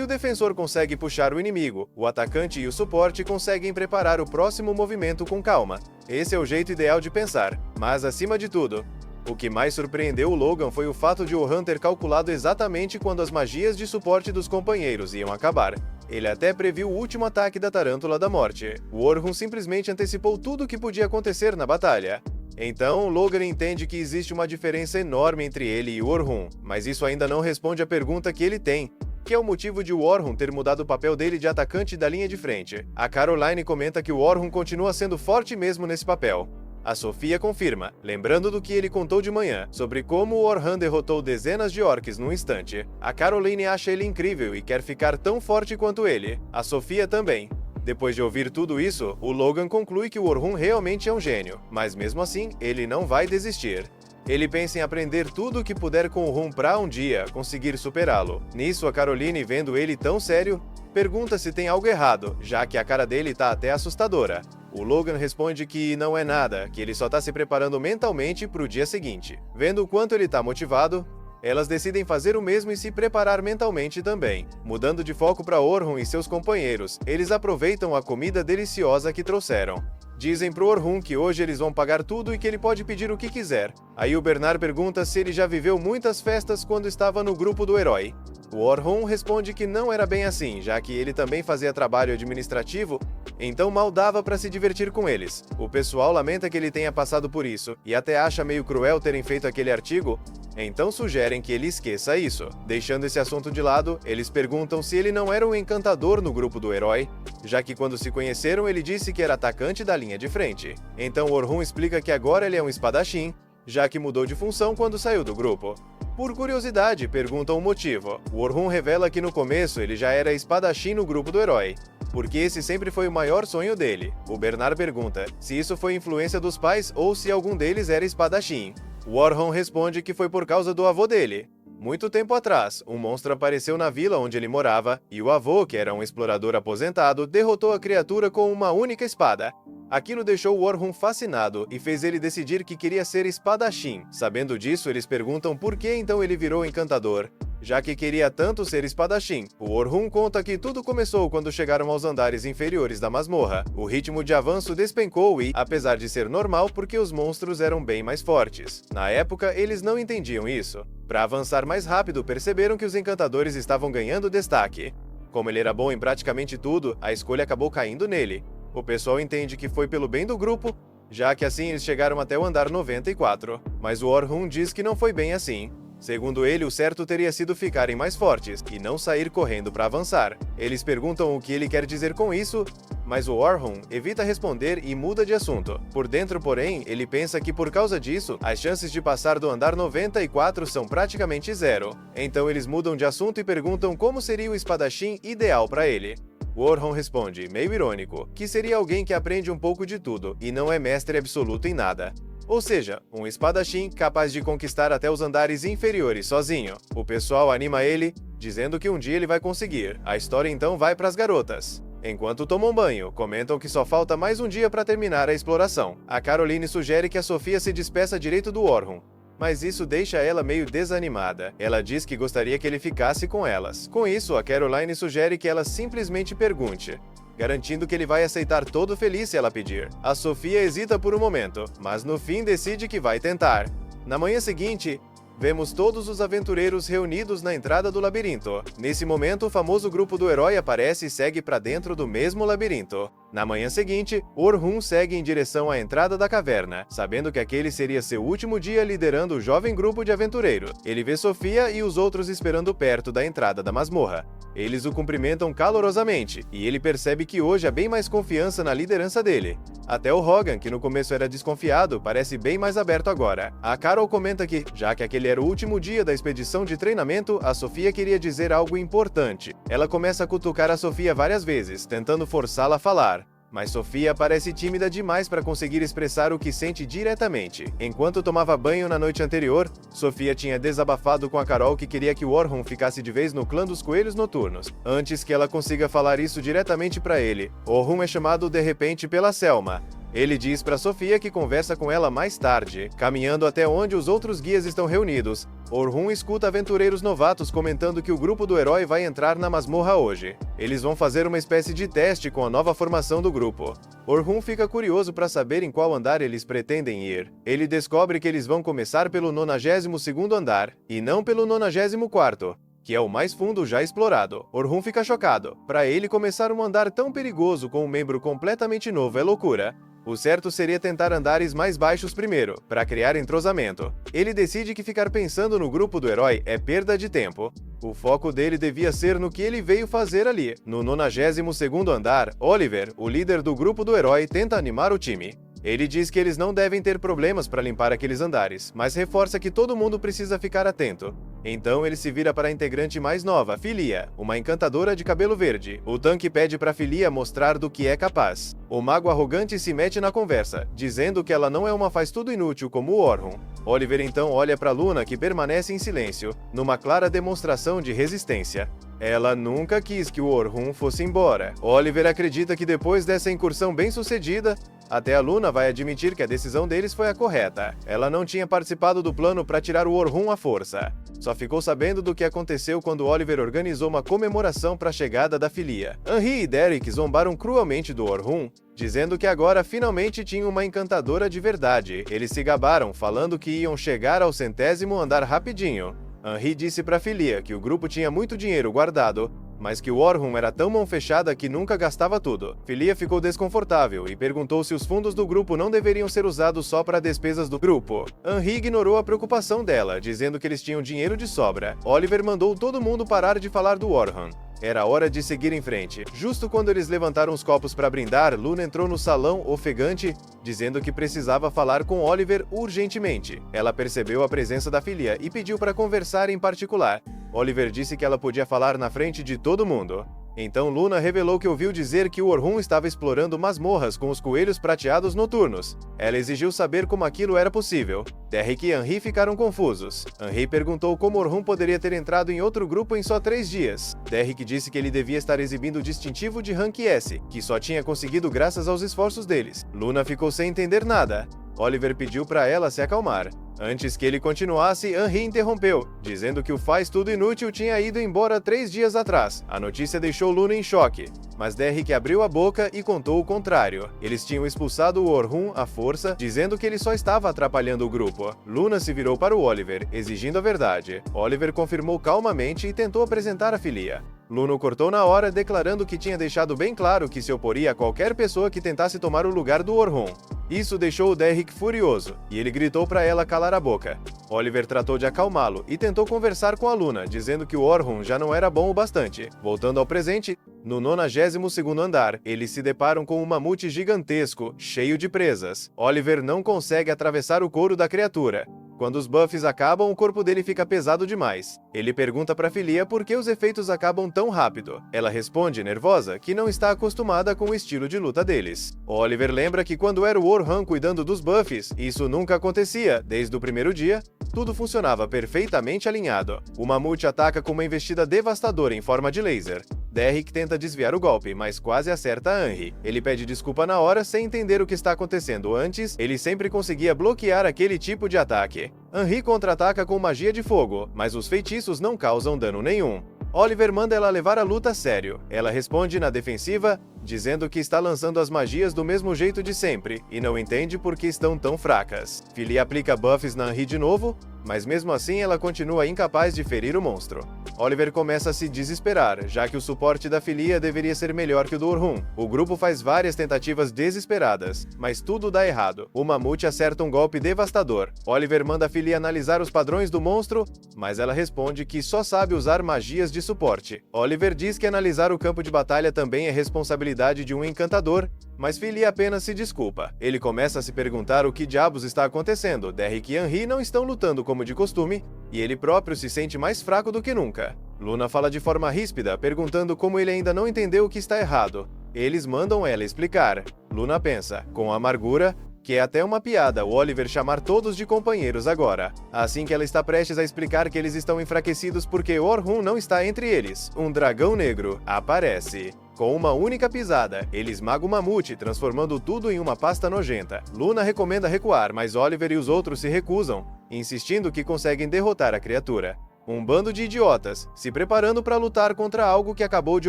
S1: o defensor consegue puxar o inimigo, o atacante e o suporte conseguem preparar o próximo movimento com calma. Esse é o jeito ideal de pensar. Mas acima de tudo, o que mais surpreendeu o Logan foi o fato de Orhun ter calculado exatamente quando as magias de suporte dos companheiros iam acabar. Ele até previu o último ataque da Tarântula da Morte. O Orhun simplesmente antecipou tudo o que podia acontecer na batalha. Então, Logan entende que existe uma diferença enorme entre ele e o Orhun, mas isso ainda não responde à pergunta que ele tem, que é o motivo de o Orhun ter mudado o papel dele de atacante da linha de frente. A Caroline comenta que o Orhun continua sendo forte mesmo nesse papel. A Sofia confirma, lembrando do que ele contou de manhã, sobre como o Orhun derrotou dezenas de orcs num instante. A Caroline acha ele incrível e quer ficar tão forte quanto ele. A Sofia também. Depois de ouvir tudo isso, o Logan conclui que o Orhun realmente é um gênio, mas mesmo assim, ele não vai desistir. Ele pensa em aprender tudo o que puder com o Orhun pra um dia conseguir superá-lo. Nisso, a Caroline, vendo ele tão sério, pergunta se tem algo errado, já que a cara dele tá até assustadora. O Logan responde que não é nada, que ele só tá se preparando mentalmente pro dia seguinte. Vendo o quanto ele tá motivado, elas decidem fazer o mesmo e se preparar mentalmente também. Mudando de foco para Orhun e seus companheiros, eles aproveitam a comida deliciosa que trouxeram. Dizem pro Orhun que hoje eles vão pagar tudo e que ele pode pedir o que quiser. Aí o Bernard pergunta se ele já viveu muitas festas quando estava no grupo do herói. O Orhun responde que não era bem assim, já que ele também fazia trabalho administrativo, então mal dava para se divertir com eles. O pessoal lamenta que ele tenha passado por isso, e até acha meio cruel terem feito aquele artigo, então sugerem que ele esqueça isso. Deixando esse assunto de lado, eles perguntam se ele não era um encantador no grupo do herói, já que quando se conheceram ele disse que era atacante da linha de frente. Então Orhun explica que agora ele é um espadachim, já que mudou de função quando saiu do grupo. Por curiosidade, perguntam o motivo. O Orhun revela que no começo ele já era espadachim no grupo do herói, porque esse sempre foi o maior sonho dele. O Bernard pergunta se isso foi influência dos pais ou se algum deles era espadachim. O Orhun responde que foi por causa do avô dele. Muito tempo atrás, um monstro apareceu na vila onde ele morava, e o avô, que era um explorador aposentado, derrotou a criatura com uma única espada. Aquilo deixou o Orhun fascinado e fez ele decidir que queria ser espadachim. Sabendo disso, eles perguntam por que então ele virou encantador, já que queria tanto ser espadachim. O Orhun conta que tudo começou quando chegaram aos andares inferiores da masmorra. O ritmo de avanço despencou e, apesar de ser normal, porque os monstros eram bem mais fortes. Na época, eles não entendiam isso. Para avançar mais rápido, perceberam que os encantadores estavam ganhando destaque. Como ele era bom em praticamente tudo, a escolha acabou caindo nele. O pessoal entende que foi pelo bem do grupo, já que assim eles chegaram até o andar 94. Mas o Orhun diz que não foi bem assim. Segundo ele, o certo teria sido ficarem mais fortes e não sair correndo para avançar. Eles perguntam o que ele quer dizer com isso, mas o Orhun evita responder e muda de assunto. Por dentro, porém, ele pensa que por causa disso, as chances de passar do andar 94 são praticamente zero. Então eles mudam de assunto e perguntam como seria o espadachim ideal para ele. O Orhun responde, meio irônico, que seria alguém que aprende um pouco de tudo e não é mestre absoluto em nada. Ou seja, um espadachim capaz de conquistar até os andares inferiores sozinho. O pessoal anima ele, dizendo que um dia ele vai conseguir. A história então vai para as garotas. Enquanto tomam banho, comentam que só falta mais um dia para terminar a exploração. A Caroline sugere que a Sofia se despeça direito do Orhun, mas isso deixa ela meio desanimada. Ela diz que gostaria que ele ficasse com elas. Com isso, a Caroline sugere que ela simplesmente pergunte, garantindo que ele vai aceitar todo feliz se ela pedir. A Sofia hesita por um momento, mas no fim decide que vai tentar. Na manhã seguinte, vemos todos os aventureiros reunidos na entrada do labirinto. Nesse momento, o famoso grupo do herói aparece e segue para dentro do mesmo labirinto. Na manhã seguinte, Orhun segue em direção à entrada da caverna, sabendo que aquele seria seu último dia liderando o jovem grupo de aventureiros. Ele vê Sofia e os outros esperando perto da entrada da masmorra. Eles o cumprimentam calorosamente, e ele percebe que hoje há bem mais confiança na liderança dele. Até o Hogan, que no começo era desconfiado, parece bem mais aberto agora. A Carol comenta que, já que aquele era o último dia da expedição de treinamento, a Sofia queria dizer algo importante. Ela começa a cutucar a Sofia várias vezes, tentando forçá-la a falar. Mas Sofia parece tímida demais para conseguir expressar o que sente diretamente. Enquanto tomava banho na noite anterior, Sofia tinha desabafado com a Carol que queria que o Orhun ficasse de vez no clã dos Coelhos Noturnos. Antes que ela consiga falar isso diretamente para ele, Orhun é chamado de repente pela Selma. Ele diz para Sofia que conversa com ela mais tarde. Caminhando até onde os outros guias estão reunidos, Orhun escuta aventureiros novatos comentando que o grupo do herói vai entrar na masmorra hoje. Eles vão fazer uma espécie de teste com a nova formação do grupo. Orhun fica curioso para saber em qual andar eles pretendem ir. Ele descobre que eles vão começar pelo 92º andar, e não pelo 94º. Que é o mais fundo já explorado. Orhun fica chocado. Para ele, começar um andar tão perigoso com um membro completamente novo é loucura. O certo seria tentar andares mais baixos primeiro, para criar entrosamento. Ele decide que ficar pensando no grupo do herói é perda de tempo. O foco dele devia ser no que ele veio fazer ali. No 92º andar, Oliver, o líder do grupo do herói, tenta animar o time. Ele diz que eles não devem ter problemas para limpar aqueles andares, mas reforça que todo mundo precisa ficar atento. Então ele se vira para a integrante mais nova, Filia, uma encantadora de cabelo verde. O tanque pede para Filia mostrar do que é capaz. O mago arrogante se mete na conversa, dizendo que ela não é uma faz-tudo inútil como o Orhun. Oliver então olha para Luna, que permanece em silêncio, numa clara demonstração de resistência. Ela nunca quis que o Orhun fosse embora. Oliver acredita que depois dessa incursão bem-sucedida, até a Luna vai admitir que a decisão deles foi a correta. Ela não tinha participado do plano para tirar o Orhun à força. Só ficou sabendo do que aconteceu quando Oliver organizou uma comemoração para a chegada da Filia. Henry e Derek zombaram cruelmente do Orhun, dizendo que agora finalmente tinha uma encantadora de verdade. Eles se gabaram, falando que iam chegar ao 100º andar rapidinho. Henry disse para Filia que o grupo tinha muito dinheiro guardado, mas que o Orhun era tão mão fechada que nunca gastava tudo. Filia ficou desconfortável e perguntou se os fundos do grupo não deveriam ser usados só para despesas do grupo. Henry ignorou a preocupação dela, dizendo que eles tinham dinheiro de sobra. Oliver mandou todo mundo parar de falar do Orhun. Era hora de seguir em frente. Justo quando eles levantaram os copos para brindar, Luna entrou no salão ofegante, dizendo que precisava falar com Oliver urgentemente. Ela percebeu a presença da Filia e pediu para conversar em particular. Oliver disse que ela podia falar na frente de todo mundo. Então Luna revelou que ouviu dizer que o Orhun estava explorando masmorras com os coelhos prateados noturnos. Ela exigiu saber como aquilo era possível. Derek e Henry ficaram confusos. Henry perguntou como Orhun poderia ter entrado em outro grupo em só 3 dias. Derek disse que ele devia estar exibindo o distintivo de Rank S, que só tinha conseguido graças aos esforços deles. Luna ficou sem entender nada. Oliver pediu para ela se acalmar. Antes que ele continuasse, Henry interrompeu, dizendo que o faz-tudo inútil tinha ido embora 3 dias atrás. A notícia deixou Luna em choque, mas Derek abriu a boca e contou o contrário. Eles tinham expulsado o Orhun à força, dizendo que ele só estava atrapalhando o grupo. Luna se virou para o Oliver, exigindo a verdade. Oliver confirmou calmamente e tentou apresentar a Filia. Luna o cortou na hora, declarando que tinha deixado bem claro que se oporia a qualquer pessoa que tentasse tomar o lugar do Orhun. Isso deixou o Derek furioso, e ele gritou para ela calar a boca. Oliver tratou de acalmá-lo e tentou conversar com a Luna, dizendo que o Orhun já não era bom o bastante. Voltando ao presente, no 92º andar, eles se deparam com um mamute gigantesco, cheio de presas. Oliver não consegue atravessar o couro da criatura. Quando os buffs acabam, o corpo dele fica pesado demais. Ele pergunta para Filia por que os efeitos acabam tão rápido. Ela responde, nervosa, que não está acostumada com o estilo de luta deles. Oliver lembra que quando era o Orhun cuidando dos buffs, isso nunca acontecia. Desde o primeiro dia, tudo funcionava perfeitamente alinhado. O mamute ataca com uma investida devastadora em forma de laser. Derek tenta desviar o golpe, mas quase acerta Henry. Ele pede desculpa na hora sem entender o que está acontecendo. Antes, ele sempre conseguia bloquear aquele tipo de ataque. Henry contra-ataca com magia de fogo, mas os feitiços não causam dano nenhum. Oliver manda ela levar a luta a sério. Ela responde na defensiva, dizendo que está lançando as magias do mesmo jeito de sempre, e não entende por que estão tão fracas. Philly aplica buffs na Anri de novo, mas mesmo assim ela continua incapaz de ferir o monstro. Oliver começa a se desesperar, já que o suporte da Filia deveria ser melhor que o do Orhun. O grupo faz várias tentativas desesperadas, mas tudo dá errado. O Mamute acerta um golpe devastador. Oliver manda a Filia analisar os padrões do monstro, mas ela responde que só sabe usar magias de suporte. Oliver diz que analisar o campo de batalha também é responsabilidade de um encantador, mas Philly apenas se desculpa. Ele começa a se perguntar o que diabos está acontecendo. Derrick e Henry não estão lutando como de costume, e ele próprio se sente mais fraco do que nunca. Luna fala de forma ríspida, perguntando como ele ainda não entendeu o que está errado. Eles mandam ela explicar. Luna pensa, com amargura, que é até uma piada o Oliver chamar todos de companheiros agora. Assim que ela está prestes a explicar que eles estão enfraquecidos porque Orhun não está entre eles, um dragão negro aparece. Com uma única pisada, ele esmaga o mamute, transformando tudo em uma pasta nojenta. Luna recomenda recuar, mas Oliver e os outros se recusam, insistindo que conseguem derrotar a criatura. Um bando de idiotas, se preparando para lutar contra algo que acabou de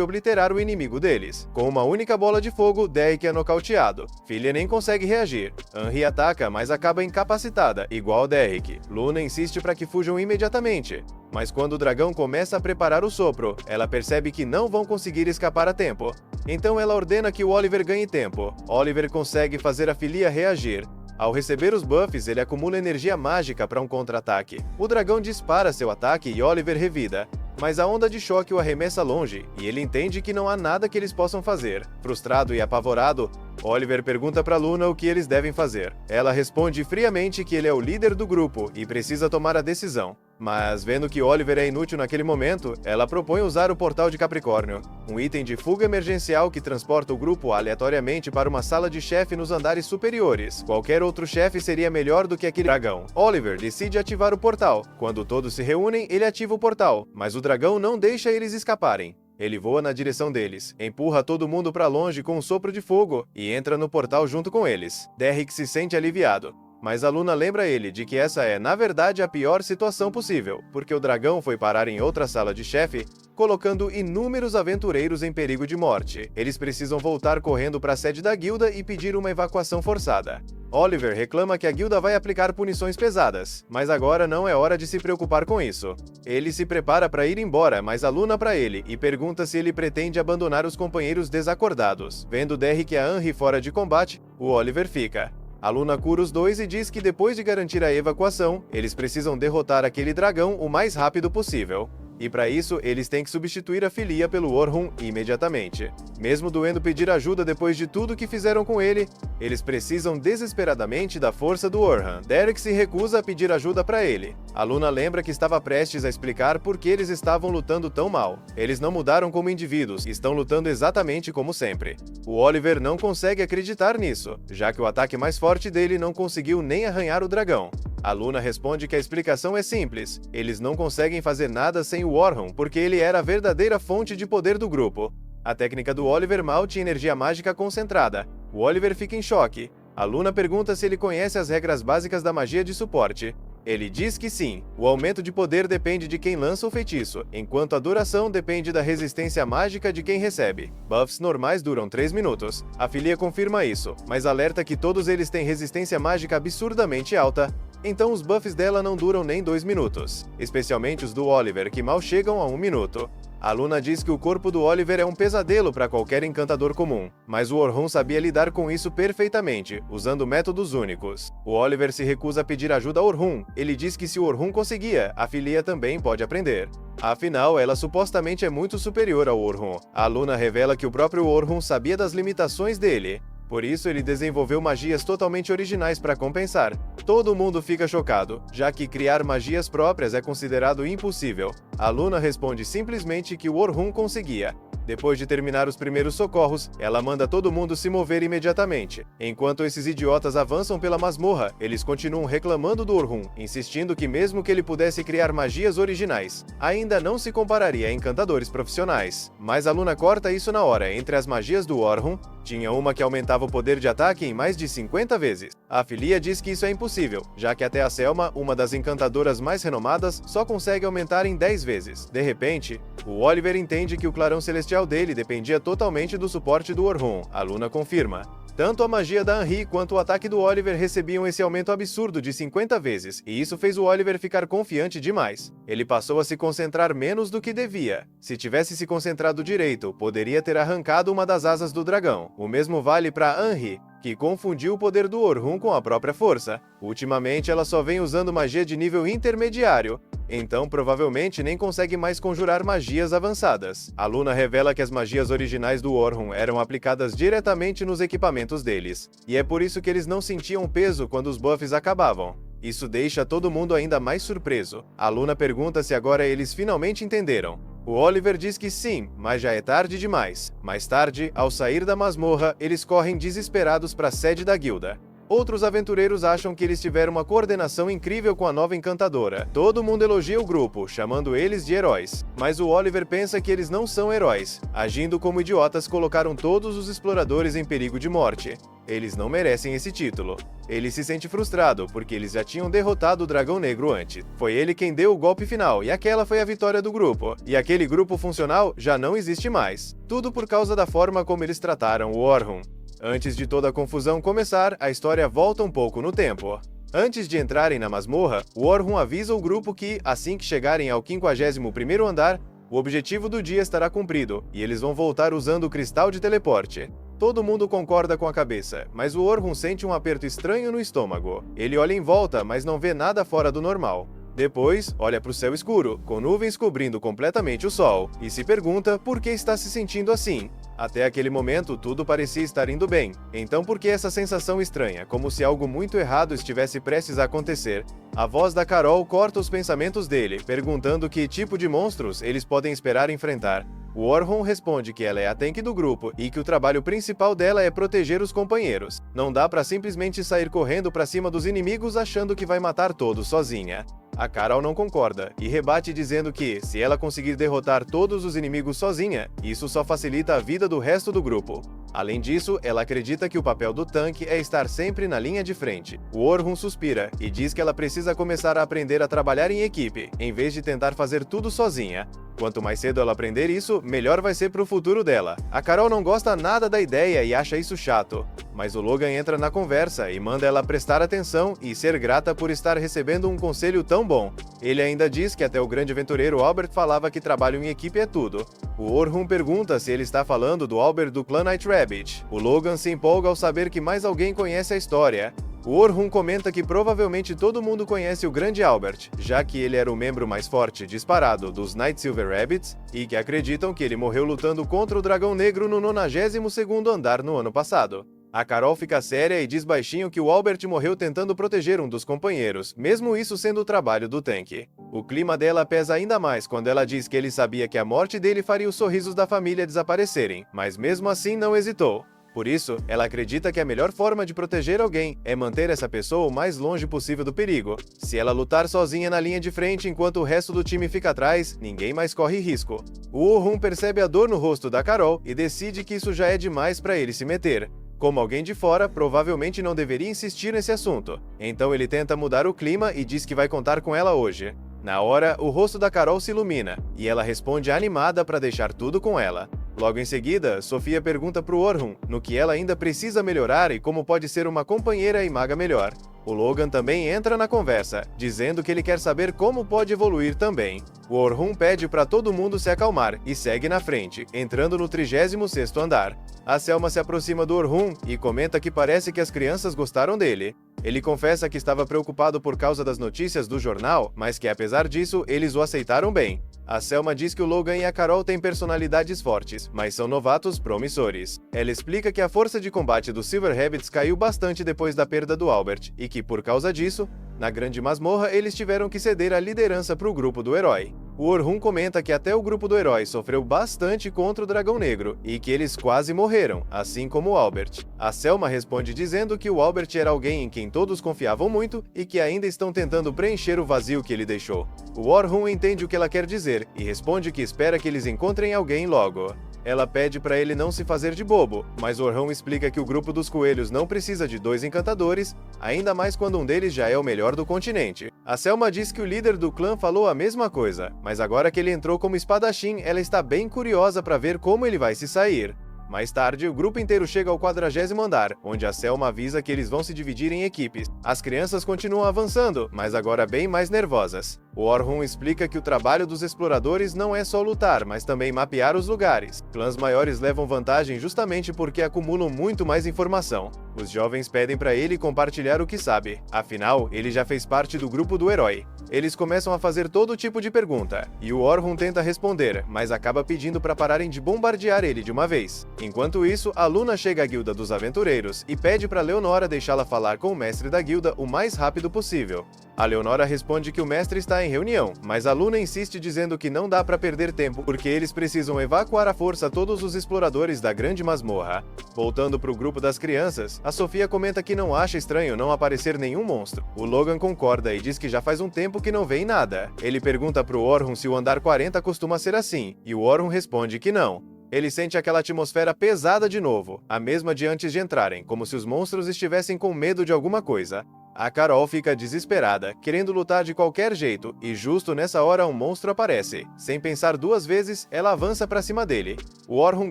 S1: obliterar o inimigo deles. Com uma única bola de fogo, Derrick é nocauteado. Philly nem consegue reagir. Henry ataca, mas acaba incapacitada, igual Derrick. Luna insiste para que fujam imediatamente. Mas quando o dragão começa a preparar o sopro, ela percebe que não vão conseguir escapar a tempo. Então ela ordena que o Oliver ganhe tempo. Oliver consegue fazer a Filia reagir. Ao receber os buffs, ele acumula energia mágica para um contra-ataque. O dragão dispara seu ataque e Oliver revida, mas a onda de choque o arremessa longe, e ele entende que não há nada que eles possam fazer. Frustrado e apavorado, Oliver pergunta para Luna o que eles devem fazer. Ela responde friamente que ele é o líder do grupo e precisa tomar a decisão. Mas, vendo que Oliver é inútil naquele momento, ela propõe usar o Portal de Capricórnio, um item de fuga emergencial que transporta o grupo aleatoriamente para uma sala de chefe nos andares superiores. Qualquer outro chefe seria melhor do que aquele dragão. Oliver decide ativar o portal. Quando todos se reúnem, ele ativa o portal, mas o dragão não deixa eles escaparem. Ele voa na direção deles, empurra todo mundo para longe com um sopro de fogo e entra no portal junto com eles. Derrick se sente aliviado. Mas a Luna lembra ele de que essa é, na verdade, a pior situação possível, porque o dragão foi parar em outra sala de chefe, colocando inúmeros aventureiros em perigo de morte. Eles precisam voltar correndo para a sede da guilda e pedir uma evacuação forçada. Oliver reclama que a guilda vai aplicar punições pesadas, mas agora não é hora de se preocupar com isso. Ele se prepara para ir embora, mas a Luna para ele e pergunta se ele pretende abandonar os companheiros desacordados. Vendo Derrick e a Henry fora de combate, o Oliver fica. A Luna cura os dois e diz que depois de garantir a evacuação, eles precisam derrotar aquele dragão o mais rápido possível. E para isso, eles têm que substituir a Filia pelo Orhun imediatamente. Mesmo doendo pedir ajuda depois de tudo que fizeram com ele, eles precisam desesperadamente da força do Orhun. Derrick se recusa a pedir ajuda para ele. A Luna lembra que estava prestes a explicar por que eles estavam lutando tão mal. Eles não mudaram como indivíduos, estão lutando exatamente como sempre. O Oliver não consegue acreditar nisso, já que o ataque mais forte dele não conseguiu nem arranhar o dragão. A Luna responde que a explicação é simples. Eles não conseguem fazer nada sem o Orhun, porque ele era a verdadeira fonte de poder do grupo. A técnica do Oliver mal tinha energia mágica concentrada. O Oliver fica em choque. A Luna pergunta se ele conhece as regras básicas da magia de suporte. Ele diz que sim. O aumento de poder depende de quem lança o feitiço, enquanto a duração depende da resistência mágica de quem recebe. Buffs normais duram 3 minutos. A Filia confirma isso, mas alerta que todos eles têm resistência mágica absurdamente alta. Então os buffs dela não duram nem 2 minutos, especialmente os do Oliver, que mal chegam a 1 minuto. A Luna diz que o corpo do Oliver é um pesadelo para qualquer encantador comum, mas o Orhun sabia lidar com isso perfeitamente, usando métodos únicos. O Oliver se recusa a pedir ajuda a Orhun. Ele diz que se o Orhun conseguia, a Filia também pode aprender. Afinal, ela supostamente é muito superior ao Orhun. A Luna revela que o próprio Orhun sabia das limitações dele. Por isso, ele desenvolveu magias totalmente originais para compensar. Todo mundo fica chocado, já que criar magias próprias é considerado impossível. A Luna responde simplesmente que o Orhun conseguia. Depois de terminar os primeiros socorros, ela manda todo mundo se mover imediatamente. Enquanto esses idiotas avançam pela masmorra, eles continuam reclamando do Orhun, insistindo que mesmo que ele pudesse criar magias originais, ainda não se compararia a encantadores profissionais. Mas a Luna corta isso na hora. Entre as magias do Orhun, Tinha uma que aumentava o poder de ataque em mais de 50 vezes. A Filia diz que isso é impossível, já que até a Selma, uma das encantadoras mais renomadas, só consegue aumentar em 10 vezes. De repente, o Oliver entende que o clarão celestial dele dependia totalmente do suporte do Orhun. A Luna confirma. Tanto a magia da Henri quanto o ataque do Oliver recebiam esse aumento absurdo de 50 vezes, e isso fez o Oliver ficar confiante demais. Ele passou a se concentrar menos do que devia. Se tivesse se concentrado direito, poderia ter arrancado uma das asas do dragão. O mesmo vale para Henri, que confundiu o poder do Orhun com a própria força. Ultimamente, ela só vem usando magia de nível intermediário, então provavelmente nem consegue mais conjurar magias avançadas. A Luna revela que as magias originais do Orhun eram aplicadas diretamente nos equipamentos deles, e é por isso que eles não sentiam peso quando os buffs acabavam. Isso deixa todo mundo ainda mais surpreso. A Luna pergunta se agora eles finalmente entenderam. O Oliver diz que sim, mas já é tarde demais. Mais tarde, ao sair da masmorra, eles correm desesperados para a sede da guilda. Outros aventureiros acham que eles tiveram uma coordenação incrível com a nova encantadora. Todo mundo elogia o grupo, chamando eles de heróis. Mas o Oliver pensa que eles não são heróis. Agindo como idiotas, colocaram todos os exploradores em perigo de morte. Eles não merecem esse título. Ele se sente frustrado, porque eles já tinham derrotado o Dragão Negro antes. Foi ele quem deu o golpe final, e aquela foi a vitória do grupo. E aquele grupo funcional já não existe mais. Tudo por causa da forma como eles trataram o Orhun. Antes de toda a confusão começar, a história volta um pouco no tempo. Antes de entrarem na masmorra, o Orhun avisa o grupo que, assim que chegarem ao 51º andar, o objetivo do dia estará cumprido, e eles vão voltar usando o cristal de teleporte. Todo mundo concorda com a cabeça, mas o Orhun sente um aperto estranho no estômago. Ele olha em volta, mas não vê nada fora do normal. Depois, olha para o céu escuro, com nuvens cobrindo completamente o sol, e se pergunta por que está se sentindo assim. Até aquele momento, tudo parecia estar indo bem. Então por que essa sensação estranha, como se algo muito errado estivesse prestes a acontecer? A voz da Carol corta os pensamentos dele, perguntando que tipo de monstros eles podem esperar enfrentar. O Orhun responde que ela é a tanque do grupo e que o trabalho principal dela é proteger os companheiros. Não dá pra simplesmente sair correndo pra cima dos inimigos achando que vai matar todos sozinha. A Carol não concorda e rebate dizendo que, se ela conseguir derrotar todos os inimigos sozinha, isso só facilita a vida do resto do grupo. Além disso, ela acredita que o papel do tanque é estar sempre na linha de frente. O Orhun suspira e diz que ela precisa começar a aprender a trabalhar em equipe, em vez de tentar fazer tudo sozinha. Quanto mais cedo ela aprender isso, melhor vai ser pro futuro dela. A Carol não gosta nada da ideia e acha isso chato, mas o Logan entra na conversa e manda ela prestar atenção e ser grata por estar recebendo um conselho tão bom. Ele ainda diz que até o grande aventureiro Albert falava que trabalho em equipe é tudo. O Orhun pergunta se ele está falando do Albert do clã Night Rabbit. O Logan se empolga ao saber que mais alguém conhece a história. O Orhun comenta que provavelmente todo mundo conhece o grande Albert, já que ele era o membro mais forte, disparado, dos Night Silver Rabbits, e que acreditam que ele morreu lutando contra o Dragão Negro no 92º andar no ano passado. A Carol fica séria e diz baixinho que o Albert morreu tentando proteger um dos companheiros, mesmo isso sendo o trabalho do tanque. O clima dela pesa ainda mais quando ela diz que ele sabia que a morte dele faria os sorrisos da família desaparecerem, mas mesmo assim não hesitou. Por isso, ela acredita que a melhor forma de proteger alguém é manter essa pessoa o mais longe possível do perigo. Se ela lutar sozinha na linha de frente enquanto o resto do time fica atrás, ninguém mais corre risco. O Orhun percebe a dor no rosto da Carol e decide que isso já é demais para ele se meter. Como alguém de fora, provavelmente não deveria insistir nesse assunto. Então ele tenta mudar o clima e diz que vai contar com ela hoje. Na hora, o rosto da Carol se ilumina, e ela responde animada para deixar tudo com ela. Logo em seguida, Sofia pergunta pro Orhun no que ela ainda precisa melhorar e como pode ser uma companheira e maga melhor. O Logan também entra na conversa, dizendo que ele quer saber como pode evoluir também. O Orhun pede para todo mundo se acalmar e segue na frente, entrando no 36º andar. A Selma se aproxima do Orhun e comenta que parece que as crianças gostaram dele. Ele confessa que estava preocupado por causa das notícias do jornal, mas que apesar disso, eles o aceitaram bem. A Selma diz que o Logan e a Carol têm personalidades fortes, mas são novatos promissores. Ela explica que a força de combate dos Silver Rabbits caiu bastante depois da perda do Albert, e que, por causa disso, na grande masmorra eles tiveram que ceder a liderança para o grupo do herói. O Orhun comenta que até o grupo do herói sofreu bastante contra o Dragão Negro, e que eles quase morreram, assim como o Albert. A Selma responde dizendo que o Albert era alguém em quem todos confiavam muito e que ainda estão tentando preencher o vazio que ele deixou. O Orhun entende o que ela quer dizer e responde que espera que eles encontrem alguém logo. Ela pede para ele não se fazer de bobo, mas Orhun explica que o grupo dos coelhos não precisa de 2 encantadores, ainda mais quando um deles já é o melhor do continente. A Selma diz que o líder do clã falou a mesma coisa, mas agora que ele entrou como espadachim, ela está bem curiosa para ver como ele vai se sair. Mais tarde, o grupo inteiro chega ao 40º andar, onde a Selma avisa que eles vão se dividir em equipes. As crianças continuam avançando, mas agora bem mais nervosas. O Orhun explica que o trabalho dos exploradores não é só lutar, mas também mapear os lugares. Clãs maiores levam vantagem justamente porque acumulam muito mais informação. Os jovens pedem para ele compartilhar o que sabe, afinal, ele já fez parte do grupo do herói. Eles começam a fazer todo tipo de pergunta, e o Orhun tenta responder, mas acaba pedindo para pararem de bombardear ele de uma vez. Enquanto isso, a Luna chega à Guilda dos Aventureiros e pede para Leonora deixá-la falar com o mestre da guilda o mais rápido possível. A Leonora responde que o mestre está em reunião, mas a Luna insiste dizendo que não dá para perder tempo porque eles precisam evacuar à força todos os exploradores da Grande Masmorra. Voltando para o grupo das crianças, a Sofia comenta que não acha estranho não aparecer nenhum monstro. O Logan concorda e diz que já faz um tempo que não vê nada. Ele pergunta pro Orhun se o andar 40 costuma ser assim, e o Orhun responde que não. Ele sente aquela atmosfera pesada de novo, a mesma de antes de entrarem, como se os monstros estivessem com medo de alguma coisa. A Carol fica desesperada, querendo lutar de qualquer jeito, e justo nessa hora um monstro aparece. Sem pensar 2 vezes, ela avança para cima dele. O Orhun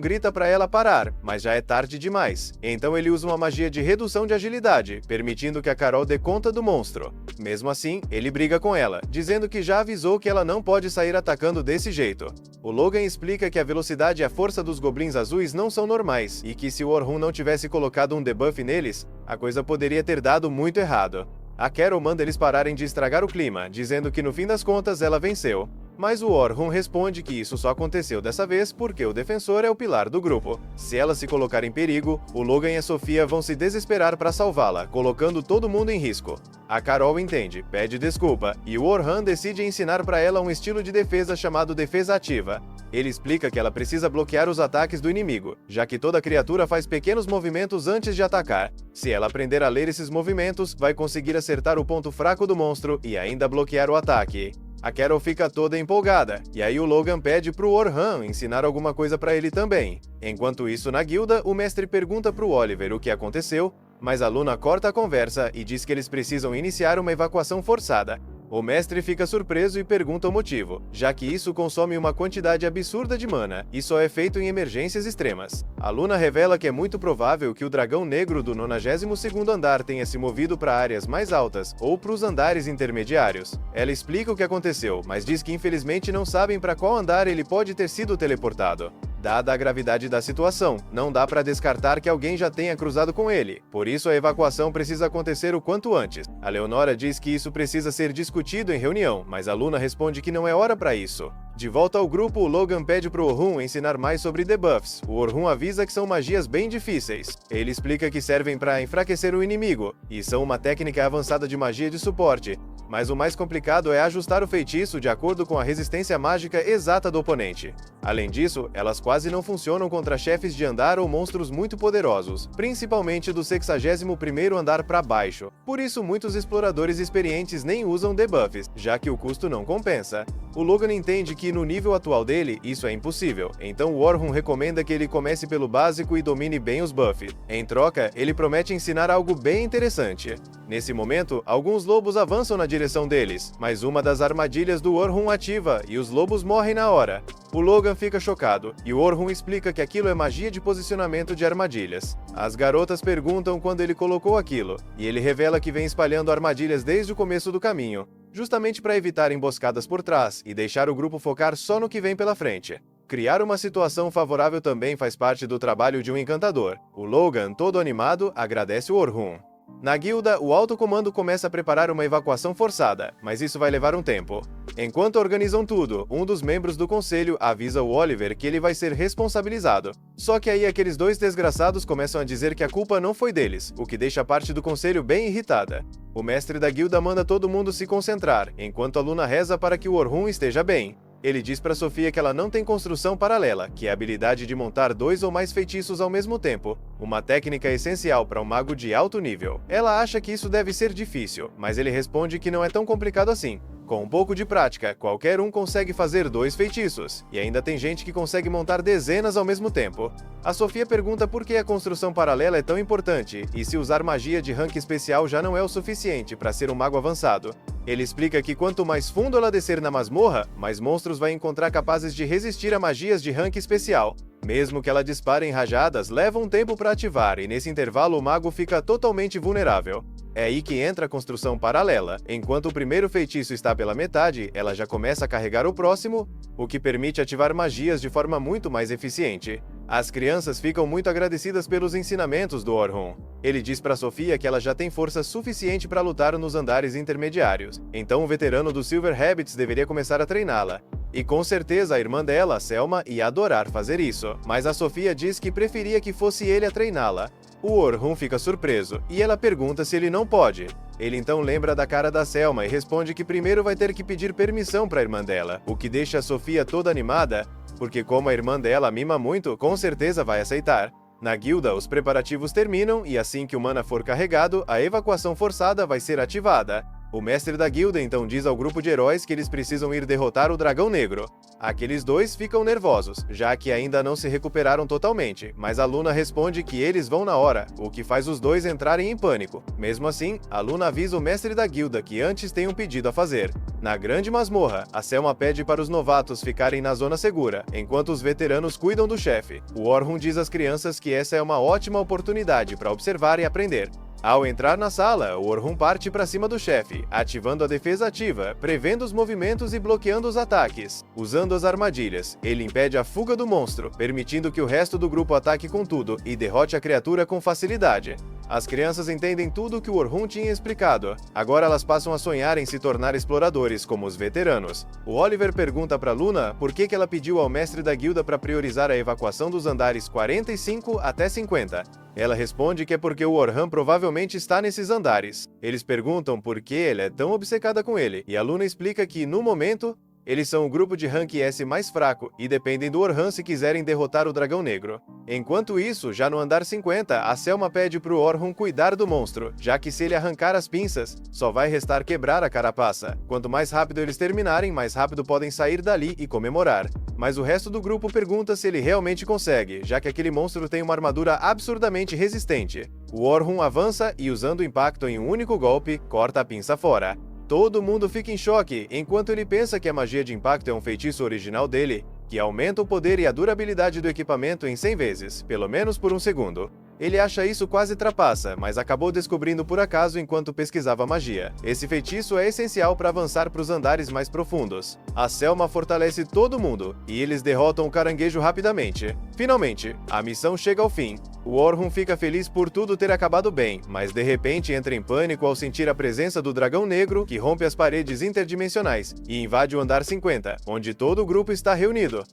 S1: grita para ela parar, mas já é tarde demais. Então ele usa uma magia de redução de agilidade, permitindo que a Carol dê conta do monstro. Mesmo assim, ele briga com ela, dizendo que já avisou que ela não pode sair atacando desse jeito. O Logan explica que a velocidade e a força dos goblins azuis não são normais, e que se o Orhun não tivesse colocado um debuff neles, a coisa poderia ter dado muito errado. A Carol manda eles pararem de estragar o clima, dizendo que no fim das contas ela venceu. Mas o Orhun responde que isso só aconteceu dessa vez porque o defensor é o pilar do grupo. Se ela se colocar em perigo, o Logan e a Sofia vão se desesperar para salvá-la, colocando todo mundo em risco. A Carol entende, pede desculpa, e o Orhun decide ensinar para ela um estilo de defesa chamado defesa ativa. Ele explica que ela precisa bloquear os ataques do inimigo, já que toda criatura faz pequenos movimentos antes de atacar. Se ela aprender a ler esses movimentos, vai conseguir acertar o ponto fraco do monstro e ainda bloquear o ataque. A Carol fica toda empolgada, e aí o Logan pede pro Orhun ensinar alguma coisa pra ele também. Enquanto isso, na guilda, o mestre pergunta pro Oliver o que aconteceu, mas a Luna corta a conversa e diz que eles precisam iniciar uma evacuação forçada. O mestre fica surpreso e pergunta o motivo, já que isso consome uma quantidade absurda de mana e só é feito em emergências extremas. A Luna revela que é muito provável que o dragão negro do 92º andar tenha se movido para áreas mais altas ou para os andares intermediários. Ela explica o que aconteceu, mas diz que infelizmente não sabem para qual andar ele pode ter sido teleportado. Dada a gravidade da situação, não dá para descartar que alguém já tenha cruzado com ele, por isso a evacuação precisa acontecer o quanto antes. A Leonora diz que isso precisa ser discutido em reunião, mas a Luna responde que não é hora para isso. De volta ao grupo, o Logan pede pro Orhun ensinar mais sobre debuffs. O Orhun avisa que são magias bem difíceis. Ele explica que servem para enfraquecer o inimigo, e são uma técnica avançada de magia de suporte. Mas o mais complicado é ajustar o feitiço de acordo com a resistência mágica exata do oponente. Além disso, elas quase não funcionam contra chefes de andar ou monstros muito poderosos, principalmente do 61º andar para baixo. Por isso, muitos exploradores experientes nem usam debuffs, já que o custo não compensa. O Logan entende que no nível atual dele, isso é impossível, então o Orhun recomenda que ele comece pelo básico e domine bem os buffs. Em troca, ele promete ensinar algo bem interessante. Nesse momento, alguns lobos avançam na direção deles, mas uma das armadilhas do Orhun ativa e os lobos morrem na hora. O Logan fica chocado, e o Orhun explica que aquilo é magia de posicionamento de armadilhas. As garotas perguntam quando ele colocou aquilo, e ele revela que vem espalhando armadilhas desde o começo do caminho, justamente para evitar emboscadas por trás e deixar o grupo focar só no que vem pela frente. Criar uma situação favorável também faz parte do trabalho de um encantador. O Logan, todo animado, agradece o Orhun. Na guilda, o alto comando começa a preparar uma evacuação forçada, mas isso vai levar um tempo. Enquanto organizam tudo, um dos membros do conselho avisa o Oliver que ele vai ser responsabilizado. Só que aí aqueles dois desgraçados começam a dizer que a culpa não foi deles, o que deixa a parte do conselho bem irritada. O mestre da guilda manda todo mundo se concentrar, enquanto a Luna reza para que o Orhun esteja bem. Ele diz para Sofia que ela não tem construção paralela, que é a habilidade de montar 2 ou mais feitiços ao mesmo tempo, uma técnica essencial para um mago de alto nível. Ela acha que isso deve ser difícil, mas ele responde que não é tão complicado assim. Com um pouco de prática, qualquer um consegue fazer 2 feitiços, e ainda tem gente que consegue montar dezenas ao mesmo tempo. A Sofia pergunta por que a construção paralela é tão importante, e se usar magia de rank especial já não é o suficiente para ser um mago avançado. Ele explica que quanto mais fundo ela descer na masmorra, mais monstros vai encontrar capazes de resistir a magias de rank especial. Mesmo que ela dispare em rajadas, leva um tempo para ativar, e nesse intervalo o mago fica totalmente vulnerável. É aí que entra a construção paralela. Enquanto o primeiro feitiço está pela metade, ela já começa a carregar o próximo, o que permite ativar magias de forma muito mais eficiente. As crianças ficam muito agradecidas pelos ensinamentos do Orhun. Ele diz para Sofia que ela já tem força suficiente para lutar nos andares intermediários, então o veterano dos Silver Rabbits deveria começar a treiná-la. E com certeza a irmã dela, a Selma, ia adorar fazer isso, mas a Sofia diz que preferia que fosse ele a treiná-la. O Orhun fica surpreso, e ela pergunta se ele não pode. Ele então lembra da cara da Selma e responde que primeiro vai ter que pedir permissão para a irmã dela, o que deixa a Sofia toda animada, porque como a irmã dela a mima muito, com certeza vai aceitar. Na guilda, os preparativos terminam e assim que o mana for carregado, a evacuação forçada vai ser ativada. O mestre da guilda então diz ao grupo de heróis que eles precisam ir derrotar o Dragão Negro. Aqueles dois ficam nervosos, já que ainda não se recuperaram totalmente, mas a Luna responde que eles vão na hora, o que faz os dois entrarem em pânico. Mesmo assim, a Luna avisa o mestre da guilda que antes tem um pedido a fazer. Na grande masmorra, a Selma pede para os novatos ficarem na zona segura, enquanto os veteranos cuidam do chefe. O Orhun diz às crianças que essa é uma ótima oportunidade para observar e aprender. Ao entrar na sala, o Orhun parte para cima do chefe, ativando a defesa ativa, prevendo os movimentos e bloqueando os ataques. Usando as armadilhas, ele impede a fuga do monstro, permitindo que o resto do grupo ataque com tudo e derrote a criatura com facilidade. As crianças entendem tudo o que o Orhun tinha explicado. Agora elas passam a sonhar em se tornar exploradores, como os veteranos. O Oliver pergunta para Luna por que ela pediu ao mestre da guilda para priorizar a evacuação dos andares 45 até 50. Ela responde que é porque o Orhun provavelmente está nesses andares. Eles perguntam por que ela é tão obcecada com ele, e a Luna explica que, no momento, eles são o grupo de rank S mais fraco e dependem do Orhun se quiserem derrotar o Dragão Negro. Enquanto isso, já no andar 50, a Selma pede pro Orhun cuidar do monstro, já que se ele arrancar as pinças, só vai restar quebrar a carapaça. Quanto mais rápido eles terminarem, mais rápido podem sair dali e comemorar. Mas o resto do grupo pergunta se ele realmente consegue, já que aquele monstro tem uma armadura absurdamente resistente. O Orhun avança e, usando o impacto em um único golpe, corta a pinça fora. Todo mundo fica em choque, enquanto ele pensa que a magia de impacto é um feitiço original dele, que aumenta o poder e a durabilidade do equipamento em 100 vezes, pelo menos por um segundo. Ele acha isso quase trapaça, mas acabou descobrindo por acaso enquanto pesquisava magia. Esse feitiço é essencial para avançar para os andares mais profundos. A Selma fortalece todo mundo, e eles derrotam o caranguejo rapidamente. Finalmente, a missão chega ao fim. O Orhun fica feliz por tudo ter acabado bem, mas de repente entra em pânico ao sentir a presença do Dragão Negro, que rompe as paredes interdimensionais e invade o andar 50, onde todo o grupo está reunido.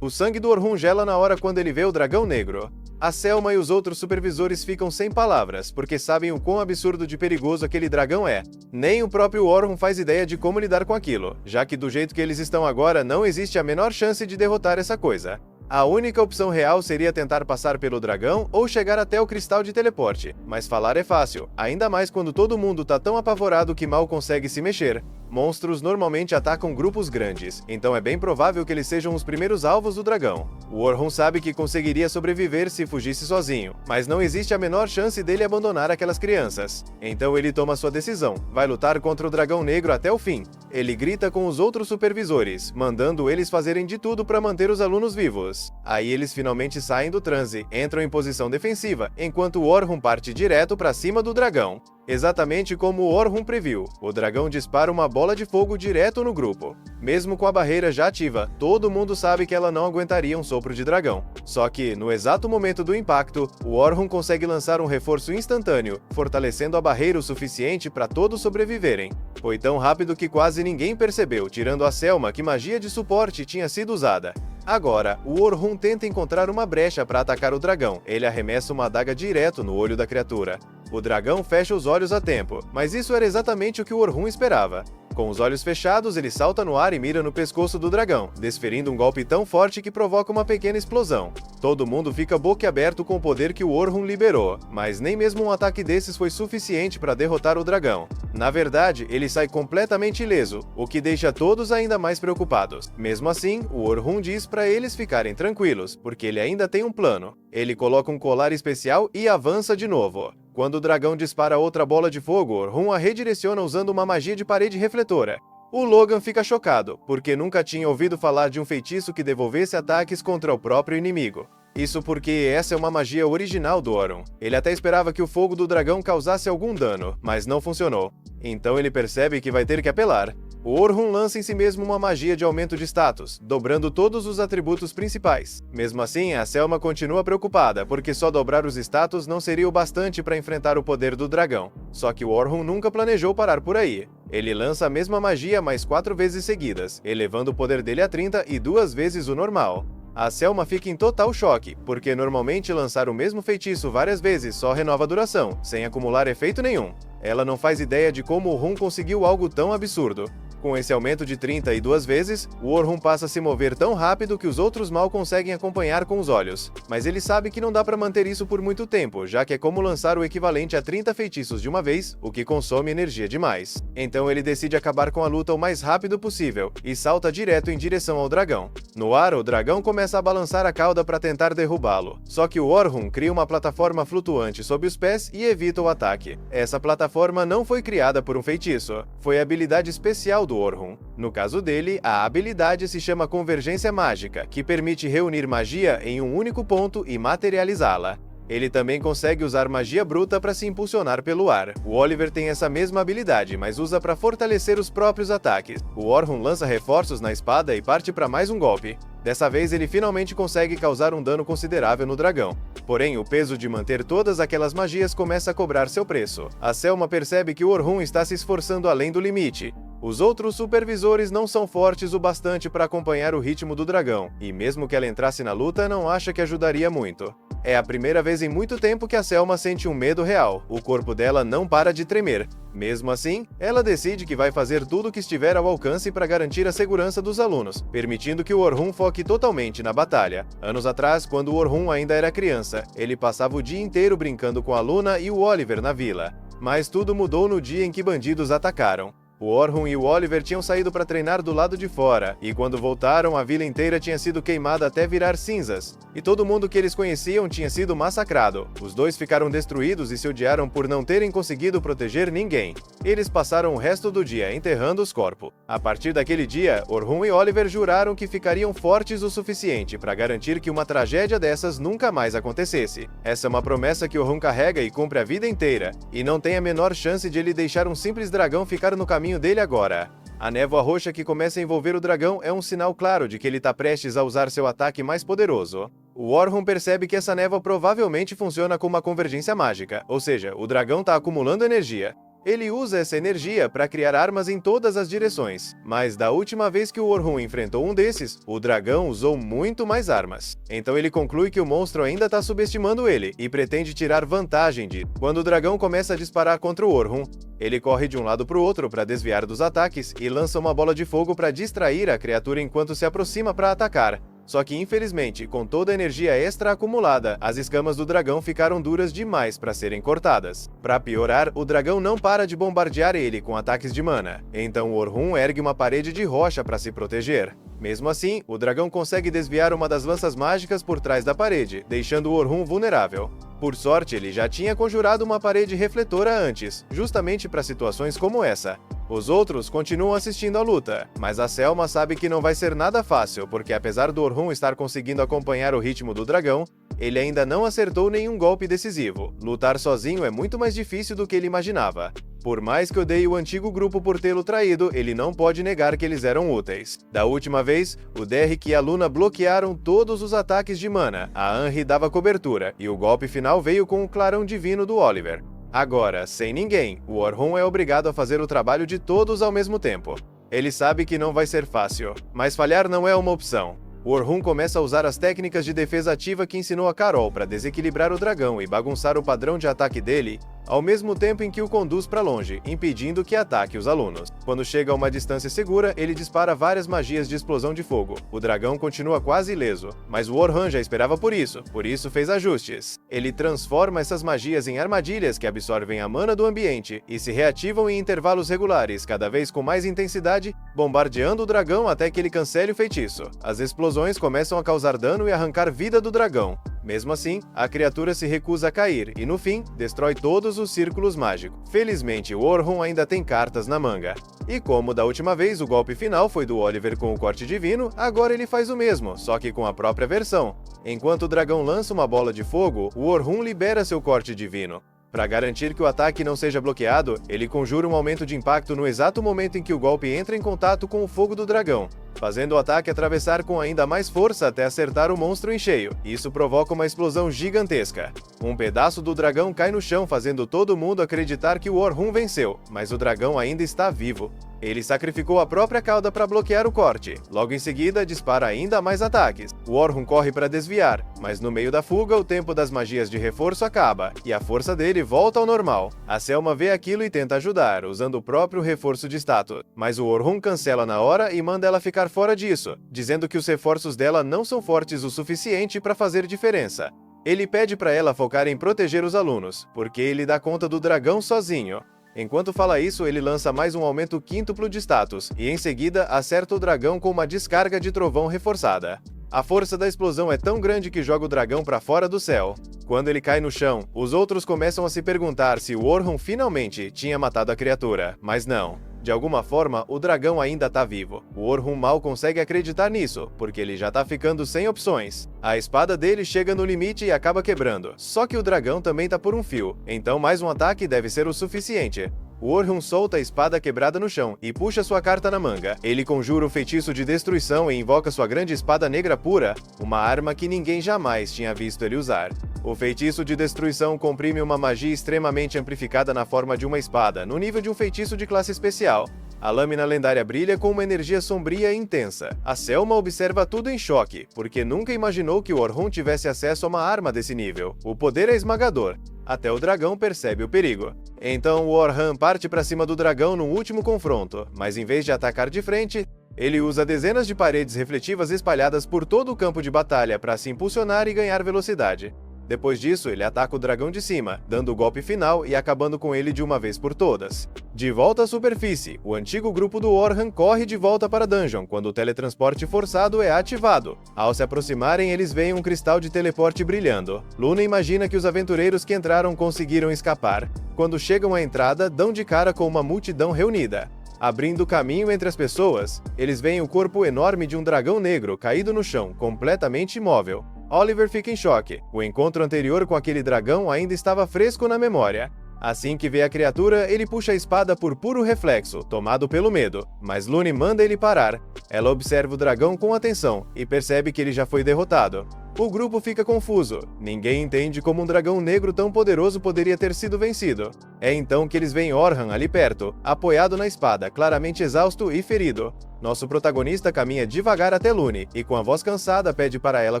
S1: O sangue do Orhun gela na hora quando ele vê o Dragão Negro. A Selma e os outros supervisores ficam sem palavras, porque sabem o quão absurdo de perigoso aquele dragão é. Nem o próprio Orhun faz ideia de como lidar com aquilo, já que do jeito que eles estão agora não existe a menor chance de derrotar essa coisa. A única opção real seria tentar passar pelo dragão ou chegar até o cristal de teleporte, mas falar é fácil, ainda mais quando todo mundo tá tão apavorado que mal consegue se mexer. Monstros normalmente atacam grupos grandes, então é bem provável que eles sejam os primeiros alvos do dragão. O Orhun sabe que conseguiria sobreviver se fugisse sozinho, mas não existe a menor chance dele abandonar aquelas crianças. Então ele toma sua decisão, vai lutar contra o Dragão Negro até o fim. Ele grita com os outros supervisores, mandando eles fazerem de tudo para manter os alunos vivos. Aí eles finalmente saem do transe, entram em posição defensiva, enquanto o Orhun parte direto para cima do dragão. Exatamente como o Orhun previu, o dragão dispara uma bola de fogo direto no grupo. Mesmo com a barreira já ativa, todo mundo sabe que ela não aguentaria um sopro de dragão. Só que, no exato momento do impacto, o Orhun consegue lançar um reforço instantâneo, fortalecendo a barreira o suficiente para todos sobreviverem. Foi tão rápido que quase ninguém percebeu, tirando a Selma, que magia de suporte tinha sido usada. Agora, o Orhun tenta encontrar uma brecha para atacar o dragão. Ele arremessa uma adaga direto no olho da criatura. O dragão fecha os olhos a tempo, mas isso era exatamente o que o Orhun esperava. Com os olhos fechados, ele salta no ar e mira no pescoço do dragão, desferindo um golpe tão forte que provoca uma pequena explosão. Todo mundo fica boquiaberto com o poder que o Orhun liberou, mas nem mesmo um ataque desses foi suficiente para derrotar o dragão. Na verdade, ele sai completamente ileso, o que deixa todos ainda mais preocupados. Mesmo assim, o Orhun diz para eles ficarem tranquilos, porque ele ainda tem um plano. Ele coloca um colar especial e avança de novo. Quando o dragão dispara outra bola de fogo, Orhun a redireciona usando uma magia de parede refletora. O Logan fica chocado, porque nunca tinha ouvido falar de um feitiço que devolvesse ataques contra o próprio inimigo. Isso porque essa é uma magia original do Orhun. Ele até esperava que o fogo do dragão causasse algum dano, mas não funcionou. Então ele percebe que vai ter que apelar. O Orhun lança em si mesmo uma magia de aumento de status, dobrando todos os atributos principais. Mesmo assim, a Selma continua preocupada, porque só dobrar os status não seria o bastante para enfrentar o poder do dragão. Só que o Orhun nunca planejou parar por aí. Ele lança a mesma magia mais 4 vezes seguidas, elevando o poder dele a 30 e 2 vezes o normal. A Selma fica em total choque, porque normalmente lançar o mesmo feitiço várias vezes só renova a duração, sem acumular efeito nenhum. Ela não faz ideia de como o Orhun conseguiu algo tão absurdo. Com esse aumento de 32 vezes, o Orhun passa a se mover tão rápido que os outros mal conseguem acompanhar com os olhos. Mas ele sabe que não dá para manter isso por muito tempo, já que é como lançar o equivalente a 30 feitiços de uma vez, o que consome energia demais. Então ele decide acabar com a luta o mais rápido possível, e salta direto em direção ao dragão. No ar, o dragão começa a balançar a cauda para tentar derrubá-lo. Só que o Orhun cria uma plataforma flutuante sob os pés e evita o ataque. Essa plataforma não foi criada por um feitiço, foi a habilidade especial do Orhun. No caso dele, a habilidade se chama Convergência Mágica, que permite reunir magia em um único ponto e materializá-la. Ele também consegue usar magia bruta para se impulsionar pelo ar. O Oliver tem essa mesma habilidade, mas usa para fortalecer os próprios ataques. O Orhun lança reforços na espada e parte para mais um golpe. Dessa vez ele finalmente consegue causar um dano considerável no dragão. Porém, o peso de manter todas aquelas magias começa a cobrar seu preço. A Selma percebe que o Orhun está se esforçando além do limite. Os outros supervisores não são fortes o bastante para acompanhar o ritmo do dragão, e mesmo que ela entrasse na luta, não acha que ajudaria muito. É a primeira vez em muito tempo que a Selma sente um medo real. O corpo dela não para de tremer. Mesmo assim, ela decide que vai fazer tudo o que estiver ao alcance para garantir a segurança dos alunos, permitindo que o Orhun foque totalmente na batalha. Anos atrás, quando o Orhun ainda era criança, ele passava o dia inteiro brincando com a Luna e o Oliver na vila. Mas tudo mudou no dia em que bandidos atacaram. O Orhun e o Oliver tinham saído para treinar do lado de fora, e quando voltaram, a vila inteira tinha sido queimada até virar cinzas, e todo mundo que eles conheciam tinha sido massacrado. Os dois ficaram destruídos e se odiaram por não terem conseguido proteger ninguém. Eles passaram o resto do dia enterrando os corpos. A partir daquele dia, Orhun e Oliver juraram que ficariam fortes o suficiente para garantir que uma tragédia dessas nunca mais acontecesse. Essa é uma promessa que Orhun carrega e cumpre a vida inteira, e não tem a menor chance de ele deixar um simples dragão ficar no caminho dele agora. A névoa roxa que começa a envolver o dragão é um sinal claro de que ele está prestes a usar seu ataque mais poderoso. O Orhun percebe que essa névoa provavelmente funciona como uma convergência mágica, ou seja, o dragão está acumulando energia. Ele usa essa energia para criar armas em todas as direções, mas da última vez que o Orhun enfrentou um desses, o dragão usou muito mais armas. Então ele conclui que o monstro ainda está subestimando ele e pretende tirar vantagem disso. Quando o dragão começa a disparar contra o Orhun, ele corre de um lado para o outro para desviar dos ataques e lança uma bola de fogo para distrair a criatura enquanto se aproxima para atacar. Só que, infelizmente, com toda a energia extra acumulada, as escamas do dragão ficaram duras demais para serem cortadas. Para piorar, o dragão não para de bombardear ele com ataques de mana. Então o Orhun ergue uma parede de rocha para se proteger. Mesmo assim, o dragão consegue desviar uma das lanças mágicas por trás da parede, deixando o Orhun vulnerável. Por sorte, ele já tinha conjurado uma parede refletora antes, justamente para situações como essa. Os outros continuam assistindo à luta, mas a Selma sabe que não vai ser nada fácil, porque apesar do Orhun estar conseguindo acompanhar o ritmo do dragão, ele ainda não acertou nenhum golpe decisivo. Lutar sozinho é muito mais difícil do que ele imaginava. Por mais que odeie o antigo grupo por tê-lo traído, ele não pode negar que eles eram úteis. Da última vez, o Derrick e a Luna bloquearam todos os ataques de mana, a Anri dava cobertura, e o golpe final veio com o clarão divino do Oliver. Agora, sem ninguém, o Orhun é obrigado a fazer o trabalho de todos ao mesmo tempo. Ele sabe que não vai ser fácil, mas falhar não é uma opção. O Orhun começa a usar as técnicas de defesa ativa que ensinou a Carol para desequilibrar o dragão e bagunçar o padrão de ataque dele, ao mesmo tempo em que o conduz para longe, impedindo que ataque os alunos. Quando chega a uma distância segura, ele dispara várias magias de explosão de fogo. O dragão continua quase ileso, mas o Orhan já esperava por isso fez ajustes. Ele transforma essas magias em armadilhas que absorvem a mana do ambiente e se reativam em intervalos regulares, cada vez com mais intensidade, bombardeando o dragão até que ele cancele o feitiço. As explosões começam a causar dano e arrancar vida do dragão. Mesmo assim, a criatura se recusa a cair e, no fim, destrói todos os círculos mágicos. Felizmente, o Orhan ainda tem cartas na manga. E como da última vez o golpe final foi do Oliver com o corte divino, agora ele faz o mesmo, só que com a própria versão. Enquanto o dragão lança uma bola de fogo, o Orhan libera seu corte divino. Para garantir que o ataque não seja bloqueado, ele conjura um aumento de impacto no exato momento em que o golpe entra em contato com o fogo do dragão, fazendo o ataque atravessar com ainda mais força até acertar o monstro em cheio. Isso provoca uma explosão gigantesca. Um pedaço do dragão cai no chão, fazendo todo mundo acreditar que o Orhan venceu, mas o dragão ainda está vivo. Ele sacrificou a própria cauda para bloquear o corte. Logo em seguida, dispara ainda mais ataques. O Orhan corre para desviar, mas no meio da fuga, o tempo das magias de reforço acaba, e a força dele volta ao normal. A Selma vê aquilo e tenta ajudar, usando o próprio reforço de status. Mas o Orhan cancela na hora e manda ela ficar fora disso, dizendo que os reforços dela não são fortes o suficiente para fazer diferença. Ele pede para ela focar em proteger os alunos, porque ele dá conta do dragão sozinho. Enquanto fala isso, ele lança mais um aumento quíntuplo de status, e em seguida acerta o dragão com uma descarga de trovão reforçada. A força da explosão é tão grande que joga o dragão para fora do céu. Quando ele cai no chão, os outros começam a se perguntar se o Orhan finalmente tinha matado a criatura, mas não. De alguma forma, o dragão ainda tá vivo. O Orhan mal consegue acreditar nisso, porque ele já tá ficando sem opções. A espada dele chega no limite e acaba quebrando. Só que o dragão também tá por um fio, então mais um ataque deve ser o suficiente. O Orhan solta a espada quebrada no chão e puxa sua carta na manga. Ele conjura o feitiço de destruição e invoca sua grande espada negra pura, uma arma que ninguém jamais tinha visto ele usar. O feitiço de destruição comprime uma magia extremamente amplificada na forma de uma espada, no nível de um feitiço de classe especial. A lâmina lendária brilha com uma energia sombria e intensa. A Selma observa tudo em choque, porque nunca imaginou que o Orhan tivesse acesso a uma arma desse nível. O poder é esmagador. Até o dragão percebe o perigo. Então o Orhan parte para cima do dragão no último confronto, mas em vez de atacar de frente, ele usa dezenas de paredes refletivas espalhadas por todo o campo de batalha para se impulsionar e ganhar velocidade. Depois disso, ele ataca o dragão de cima, dando o golpe final e acabando com ele de uma vez por todas. De volta à superfície, o antigo grupo do Orhan corre de volta para a dungeon quando o teletransporte forçado é ativado. Ao se aproximarem, eles veem um cristal de teleporte brilhando. Luna imagina que os aventureiros que entraram conseguiram escapar. Quando chegam à entrada, dão de cara com uma multidão reunida. Abrindo caminho entre as pessoas, eles veem o corpo enorme de um dragão negro caído no chão, completamente imóvel. Oliver fica em choque. O encontro anterior com aquele dragão ainda estava fresco na memória. Assim que vê a criatura, ele puxa a espada por puro reflexo, tomado pelo medo. Mas Lune manda ele parar. Ela observa o dragão com atenção e percebe que ele já foi derrotado. O grupo fica confuso. Ninguém entende como um dragão negro tão poderoso poderia ter sido vencido. É então que eles veem Orhan ali perto, apoiado na espada, claramente exausto e ferido. Nosso protagonista caminha devagar até Lune e com a voz cansada pede para ela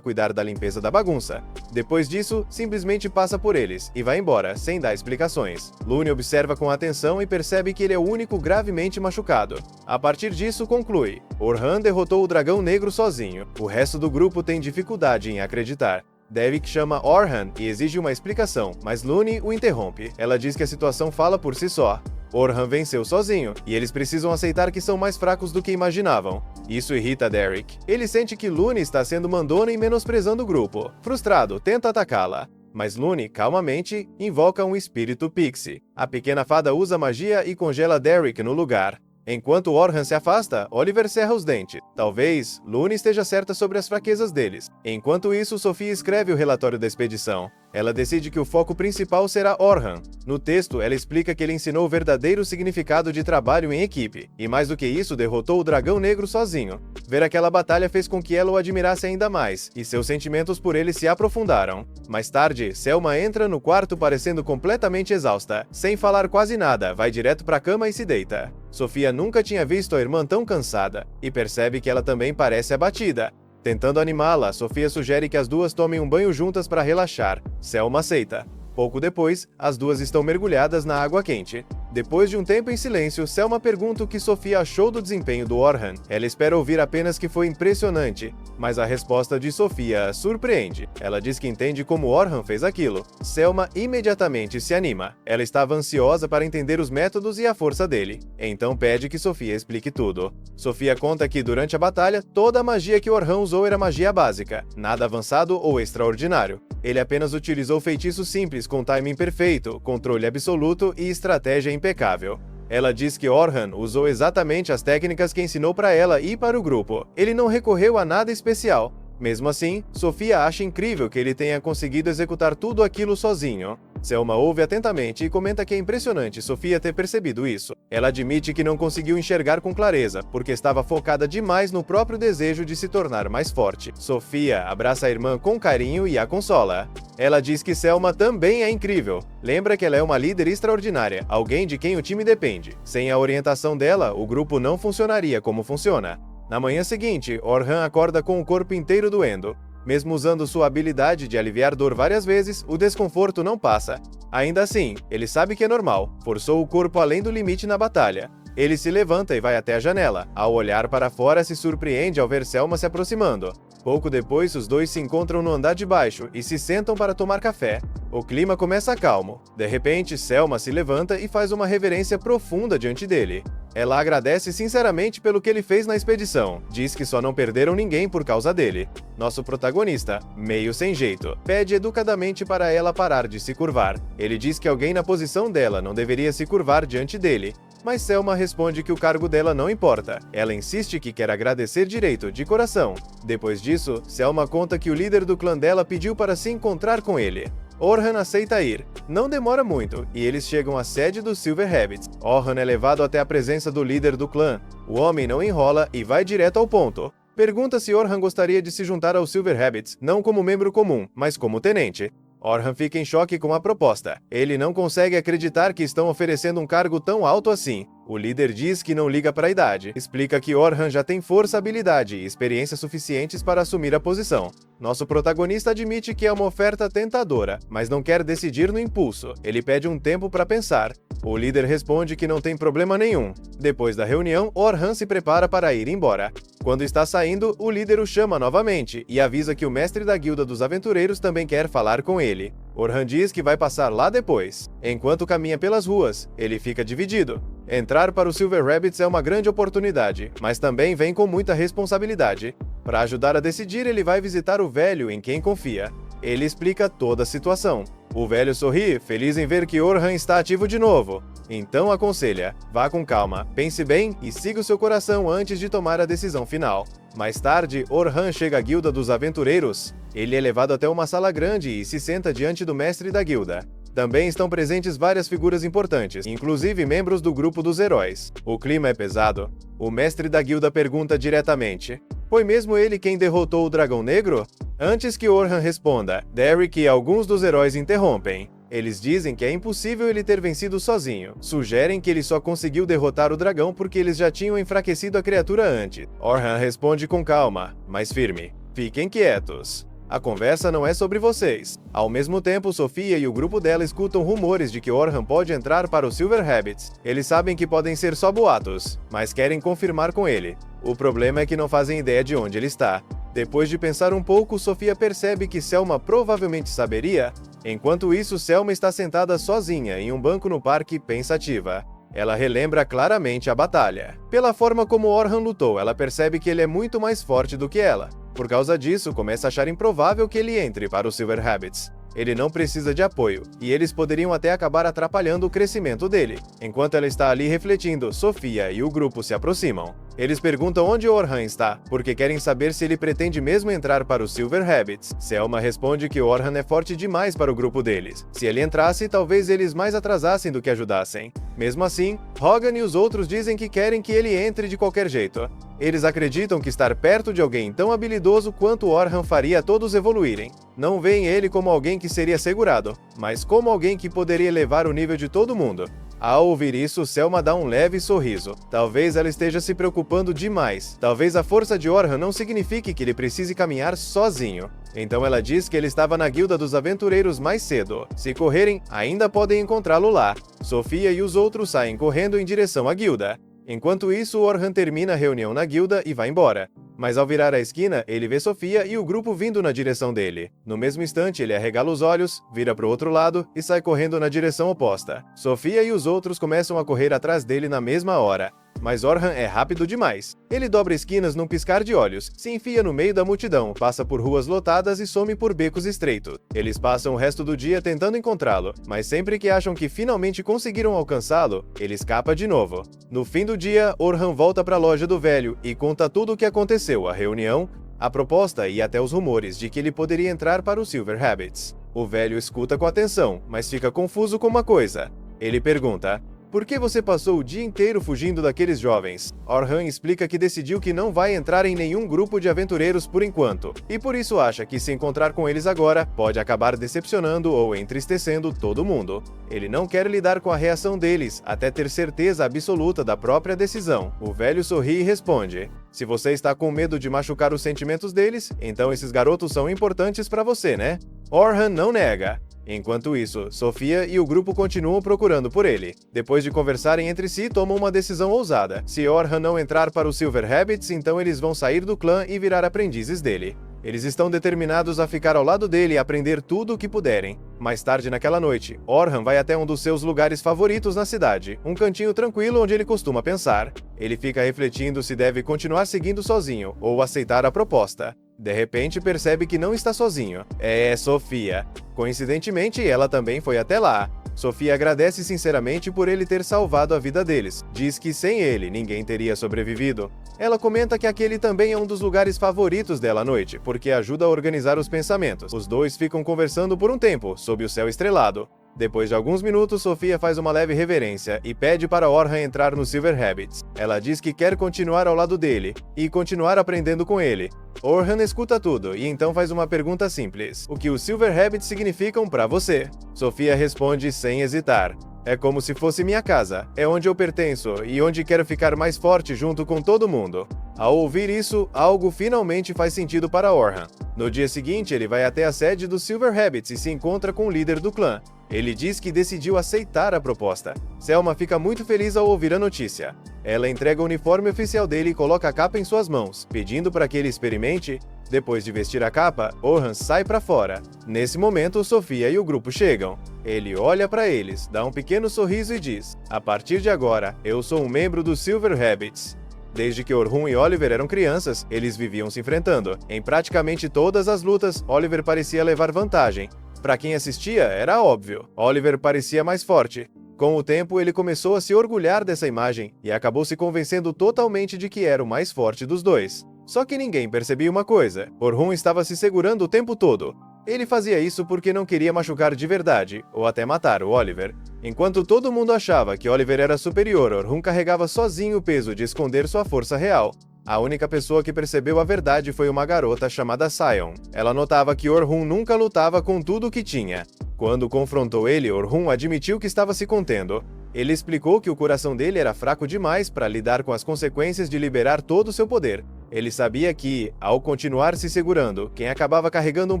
S1: cuidar da limpeza da bagunça. Depois disso, simplesmente passa por eles e vai embora, sem dar explicações. Lune observa com atenção e percebe que ele é o único gravemente machucado. A partir disso, conclui: Orhan derrotou o dragão negro sozinho. O resto do grupo tem dificuldade em acreditar. Devik chama Orhan e exige uma explicação, mas Lune o interrompe. Ela diz que a situação fala por si só. Orhan venceu sozinho, e eles precisam aceitar que são mais fracos do que imaginavam. Isso irrita Derek. Ele sente que Lune está sendo mandona e menosprezando o grupo. Frustrado, tenta atacá-la. Mas Lune, calmamente, invoca um espírito pixie. A pequena fada usa magia e congela Derek no lugar. Enquanto Orhan se afasta, Oliver cerra os dentes. Talvez Lune esteja certa sobre as fraquezas deles. Enquanto isso, Sophie escreve o relatório da expedição. Ela decide que o foco principal será Orhan. No texto, ela explica que ele ensinou o verdadeiro significado de trabalho em equipe, e mais do que isso, derrotou o dragão negro sozinho. Ver aquela batalha fez com que ela o admirasse ainda mais, e seus sentimentos por ele se aprofundaram. Mais tarde, Selma entra no quarto parecendo completamente exausta. Sem falar quase nada, vai direto pra cama e se deita. Sofia nunca tinha visto a irmã tão cansada, e percebe que ela também parece abatida. Tentando animá-la, Sofia sugere que as duas tomem um banho juntas para relaxar. Selma aceita. Pouco depois, as duas estão mergulhadas na água quente. Depois de um tempo em silêncio, Selma pergunta o que Sofia achou do desempenho do Orhan. Ela espera ouvir apenas que foi impressionante, mas a resposta de Sofia a surpreende. Ela diz que entende como Orhan fez aquilo. Selma imediatamente se anima. Ela estava ansiosa para entender os métodos e a força dele. Então pede que Sofia explique tudo. Sofia conta que durante a batalha, toda a magia que Orhan usou era magia básica, nada avançado ou extraordinário. Ele apenas utilizou feitiços simples com timing perfeito, controle absoluto e estratégia impecável. Ela diz que Orhan usou exatamente as técnicas que ensinou para ela e para o grupo. Ele não recorreu a nada especial. Mesmo assim, Sofia acha incrível que ele tenha conseguido executar tudo aquilo sozinho. Selma ouve atentamente e comenta que é impressionante Sofia ter percebido isso. Ela admite que não conseguiu enxergar com clareza, porque estava focada demais no próprio desejo de se tornar mais forte. Sofia abraça a irmã com carinho e a consola. Ela diz que Selma também é incrível. Lembra que ela é uma líder extraordinária, alguém de quem o time depende. Sem a orientação dela, o grupo não funcionaria como funciona. Na manhã seguinte, Orhan acorda com o corpo inteiro doendo. Mesmo usando sua habilidade de aliviar dor várias vezes, o desconforto não passa. Ainda assim, ele sabe que é normal, forçou o corpo além do limite na batalha. Ele se levanta e vai até a janela. Ao olhar para fora, se surpreende ao ver Selma se aproximando. Pouco depois, os dois se encontram no andar de baixo e se sentam para tomar café. O clima começa calmo. De repente, Selma se levanta e faz uma reverência profunda diante dele. Ela agradece sinceramente pelo que ele fez na expedição. Diz que só não perderam ninguém por causa dele. Nosso protagonista, meio sem jeito, pede educadamente para ela parar de se curvar. Ele diz que alguém na posição dela não deveria se curvar diante dele. Mas Selma responde que o cargo dela não importa. Ela insiste que quer agradecer direito, de coração. Depois disso, Selma conta que o líder do clã dela pediu para se encontrar com ele. Orhan aceita ir. Não demora muito, e eles chegam à sede dos Silver Rabbits. Orhan é levado até a presença do líder do clã. O homem não enrola e vai direto ao ponto. Pergunta se Orhan gostaria de se juntar aos Silver Rabbits, não como membro comum, mas como tenente. Orhan fica em choque com a proposta. Ele não consegue acreditar que estão oferecendo um cargo tão alto assim. O líder diz que não liga para a idade. Explica que Orhan já tem força, habilidade e experiência suficientes para assumir a posição. Nosso protagonista admite que é uma oferta tentadora, mas não quer decidir no impulso. Ele pede um tempo para pensar. O líder responde que não tem problema nenhum. Depois da reunião, Orhan se prepara para ir embora. Quando está saindo, o líder o chama novamente e avisa que o mestre da Guilda dos Aventureiros também quer falar com ele. Orhan diz que vai passar lá depois. Enquanto caminha pelas ruas, ele fica dividido. Entrar para os Silver Rabbits é uma grande oportunidade, mas também vem com muita responsabilidade. Para ajudar a decidir, ele vai visitar o velho em quem confia. Ele explica toda a situação. O velho sorri, feliz em ver que Orhan está ativo de novo. Então aconselha, vá com calma, pense bem e siga o seu coração antes de tomar a decisão final. Mais tarde, Orhan chega à Guilda dos Aventureiros. Ele é levado até uma sala grande e se senta diante do mestre da guilda. Também estão presentes várias figuras importantes, inclusive membros do grupo dos heróis. O clima é pesado. O mestre da guilda pergunta diretamente: foi mesmo ele quem derrotou o Dragão Negro? Antes que Orhan responda, Derek e alguns dos heróis interrompem. Eles dizem que é impossível ele ter vencido sozinho. Sugerem que ele só conseguiu derrotar o dragão porque eles já tinham enfraquecido a criatura antes. Orhan responde com calma, mas firme: fiquem quietos. A conversa não é sobre vocês. Ao mesmo tempo, Sofia e o grupo dela escutam rumores de que Orhan pode entrar para os Silver Rabbits. Eles sabem que podem ser só boatos, mas querem confirmar com ele. O problema é que não fazem ideia de onde ele está. Depois de pensar um pouco, Sofia percebe que Selma provavelmente saberia. Enquanto isso, Selma está sentada sozinha em um banco no parque, pensativa. Ela relembra claramente a batalha. Pela forma como Orhan lutou, ela percebe que ele é muito mais forte do que ela. Por causa disso, começa a achar improvável que ele entre para os Silver Rabbits. Ele não precisa de apoio, e eles poderiam até acabar atrapalhando o crescimento dele. Enquanto ela está ali refletindo, Sofia e o grupo se aproximam. Eles perguntam onde Orhan está, porque querem saber se ele pretende mesmo entrar para os Silver Rabbits. Selma responde que Orhan é forte demais para o grupo deles. Se ele entrasse, talvez eles mais atrasassem do que ajudassem. Mesmo assim, Hogan e os outros dizem que querem que ele entre de qualquer jeito. Eles acreditam que estar perto de alguém tão habilidoso quanto Orhan faria todos evoluírem. Não veem ele como alguém que seria segurado, mas como alguém que poderia elevar o nível de todo mundo. Ao ouvir isso, Selma dá um leve sorriso. Talvez ela esteja se preocupando demais. Talvez a força de Orhan não signifique que ele precise caminhar sozinho. Então ela diz que ele estava na guilda dos aventureiros mais cedo. Se correrem, ainda podem encontrá-lo lá. Sofia e os outros saem correndo em direção à guilda. Enquanto isso, Orhan termina a reunião na guilda e vai embora. Mas ao virar a esquina, ele vê Sofia e o grupo vindo na direção dele. No mesmo instante, ele arregala os olhos, vira para o outro lado e sai correndo na direção oposta. Sofia e os outros começam a correr atrás dele na mesma hora. Mas Orhan é rápido demais. Ele dobra esquinas num piscar de olhos, se enfia no meio da multidão, passa por ruas lotadas e some por becos estreitos. Eles passam o resto do dia tentando encontrá-lo, mas sempre que acham que finalmente conseguiram alcançá-lo, ele escapa de novo. No fim do dia, Orhan volta para a loja do velho e conta tudo o que aconteceu, a reunião, a proposta e até os rumores de que ele poderia entrar para os Silver Rabbits. O velho escuta com atenção, mas fica confuso com uma coisa. Ele pergunta: "Por que você passou o dia inteiro fugindo daqueles jovens?" Orhan explica que decidiu que não vai entrar em nenhum grupo de aventureiros por enquanto, e por isso acha que se encontrar com eles agora pode acabar decepcionando ou entristecendo todo mundo. Ele não quer lidar com a reação deles até ter certeza absoluta da própria decisão. O velho sorri e responde: "Se você está com medo de machucar os sentimentos deles, então esses garotos são importantes para você, né?" Orhan não nega. Enquanto isso, Sofia e o grupo continuam procurando por ele. Depois de conversarem entre si, tomam uma decisão ousada. Se Orhan não entrar para os Silver Rabbits, então eles vão sair do clã e virar aprendizes dele. Eles estão determinados a ficar ao lado dele e aprender tudo o que puderem. Mais tarde naquela noite, Orhan vai até um dos seus lugares favoritos na cidade, um cantinho tranquilo onde ele costuma pensar. Ele fica refletindo se deve continuar seguindo sozinho ou aceitar a proposta. De repente, percebe que não está sozinho. É Sofia. Coincidentemente, ela também foi até lá. Sofia agradece sinceramente por ele ter salvado a vida deles. Diz que sem ele, ninguém teria sobrevivido. Ela comenta que aquele também é um dos lugares favoritos dela à noite, porque ajuda a organizar os pensamentos. Os dois ficam conversando por um tempo, sob o céu estrelado. Depois de alguns minutos, Sofia faz uma leve reverência e pede para Orhan entrar no Silver Rabbits. Ela diz que quer continuar ao lado dele e continuar aprendendo com ele. Orhan escuta tudo e então faz uma pergunta simples: "O que os Silver Rabbits significam para você?" Sofia responde sem hesitar: "É como se fosse minha casa, é onde eu pertenço e onde quero ficar mais forte junto com todo mundo." Ao ouvir isso, algo finalmente faz sentido para Orhan. No dia seguinte, ele vai até a sede dos Silver Rabbits e se encontra com o líder do clã. Ele diz que decidiu aceitar a proposta. Selma fica muito feliz ao ouvir a notícia. Ela entrega o uniforme oficial dele e coloca a capa em suas mãos, pedindo para que ele experimente. Depois de vestir a capa, Orhan sai para fora. Nesse momento, Sofia e o grupo chegam. Ele olha para eles, dá um pequeno sorriso e diz: "A partir de agora, eu sou um membro dos Silver Rabbits." Desde que Orhan e Oliver eram crianças, eles viviam se enfrentando. Em praticamente todas as lutas, Oliver parecia levar vantagem. Para quem assistia, era óbvio. Oliver parecia mais forte. Com o tempo, ele começou a se orgulhar dessa imagem e acabou se convencendo totalmente de que era o mais forte dos dois. Só que ninguém percebia uma coisa: Orhan estava se segurando o tempo todo. Ele fazia isso porque não queria machucar de verdade, ou até matar o Oliver. Enquanto todo mundo achava que Oliver era superior, Orhan carregava sozinho o peso de esconder sua força real. A única pessoa que percebeu a verdade foi uma garota chamada Sion. Ela notava que Orhan nunca lutava com tudo o que tinha. Quando confrontou ele, Orhan admitiu que estava se contendo. Ele explicou que o coração dele era fraco demais para lidar com as consequências de liberar todo o seu poder. Ele sabia que, ao continuar se segurando, quem acabava carregando um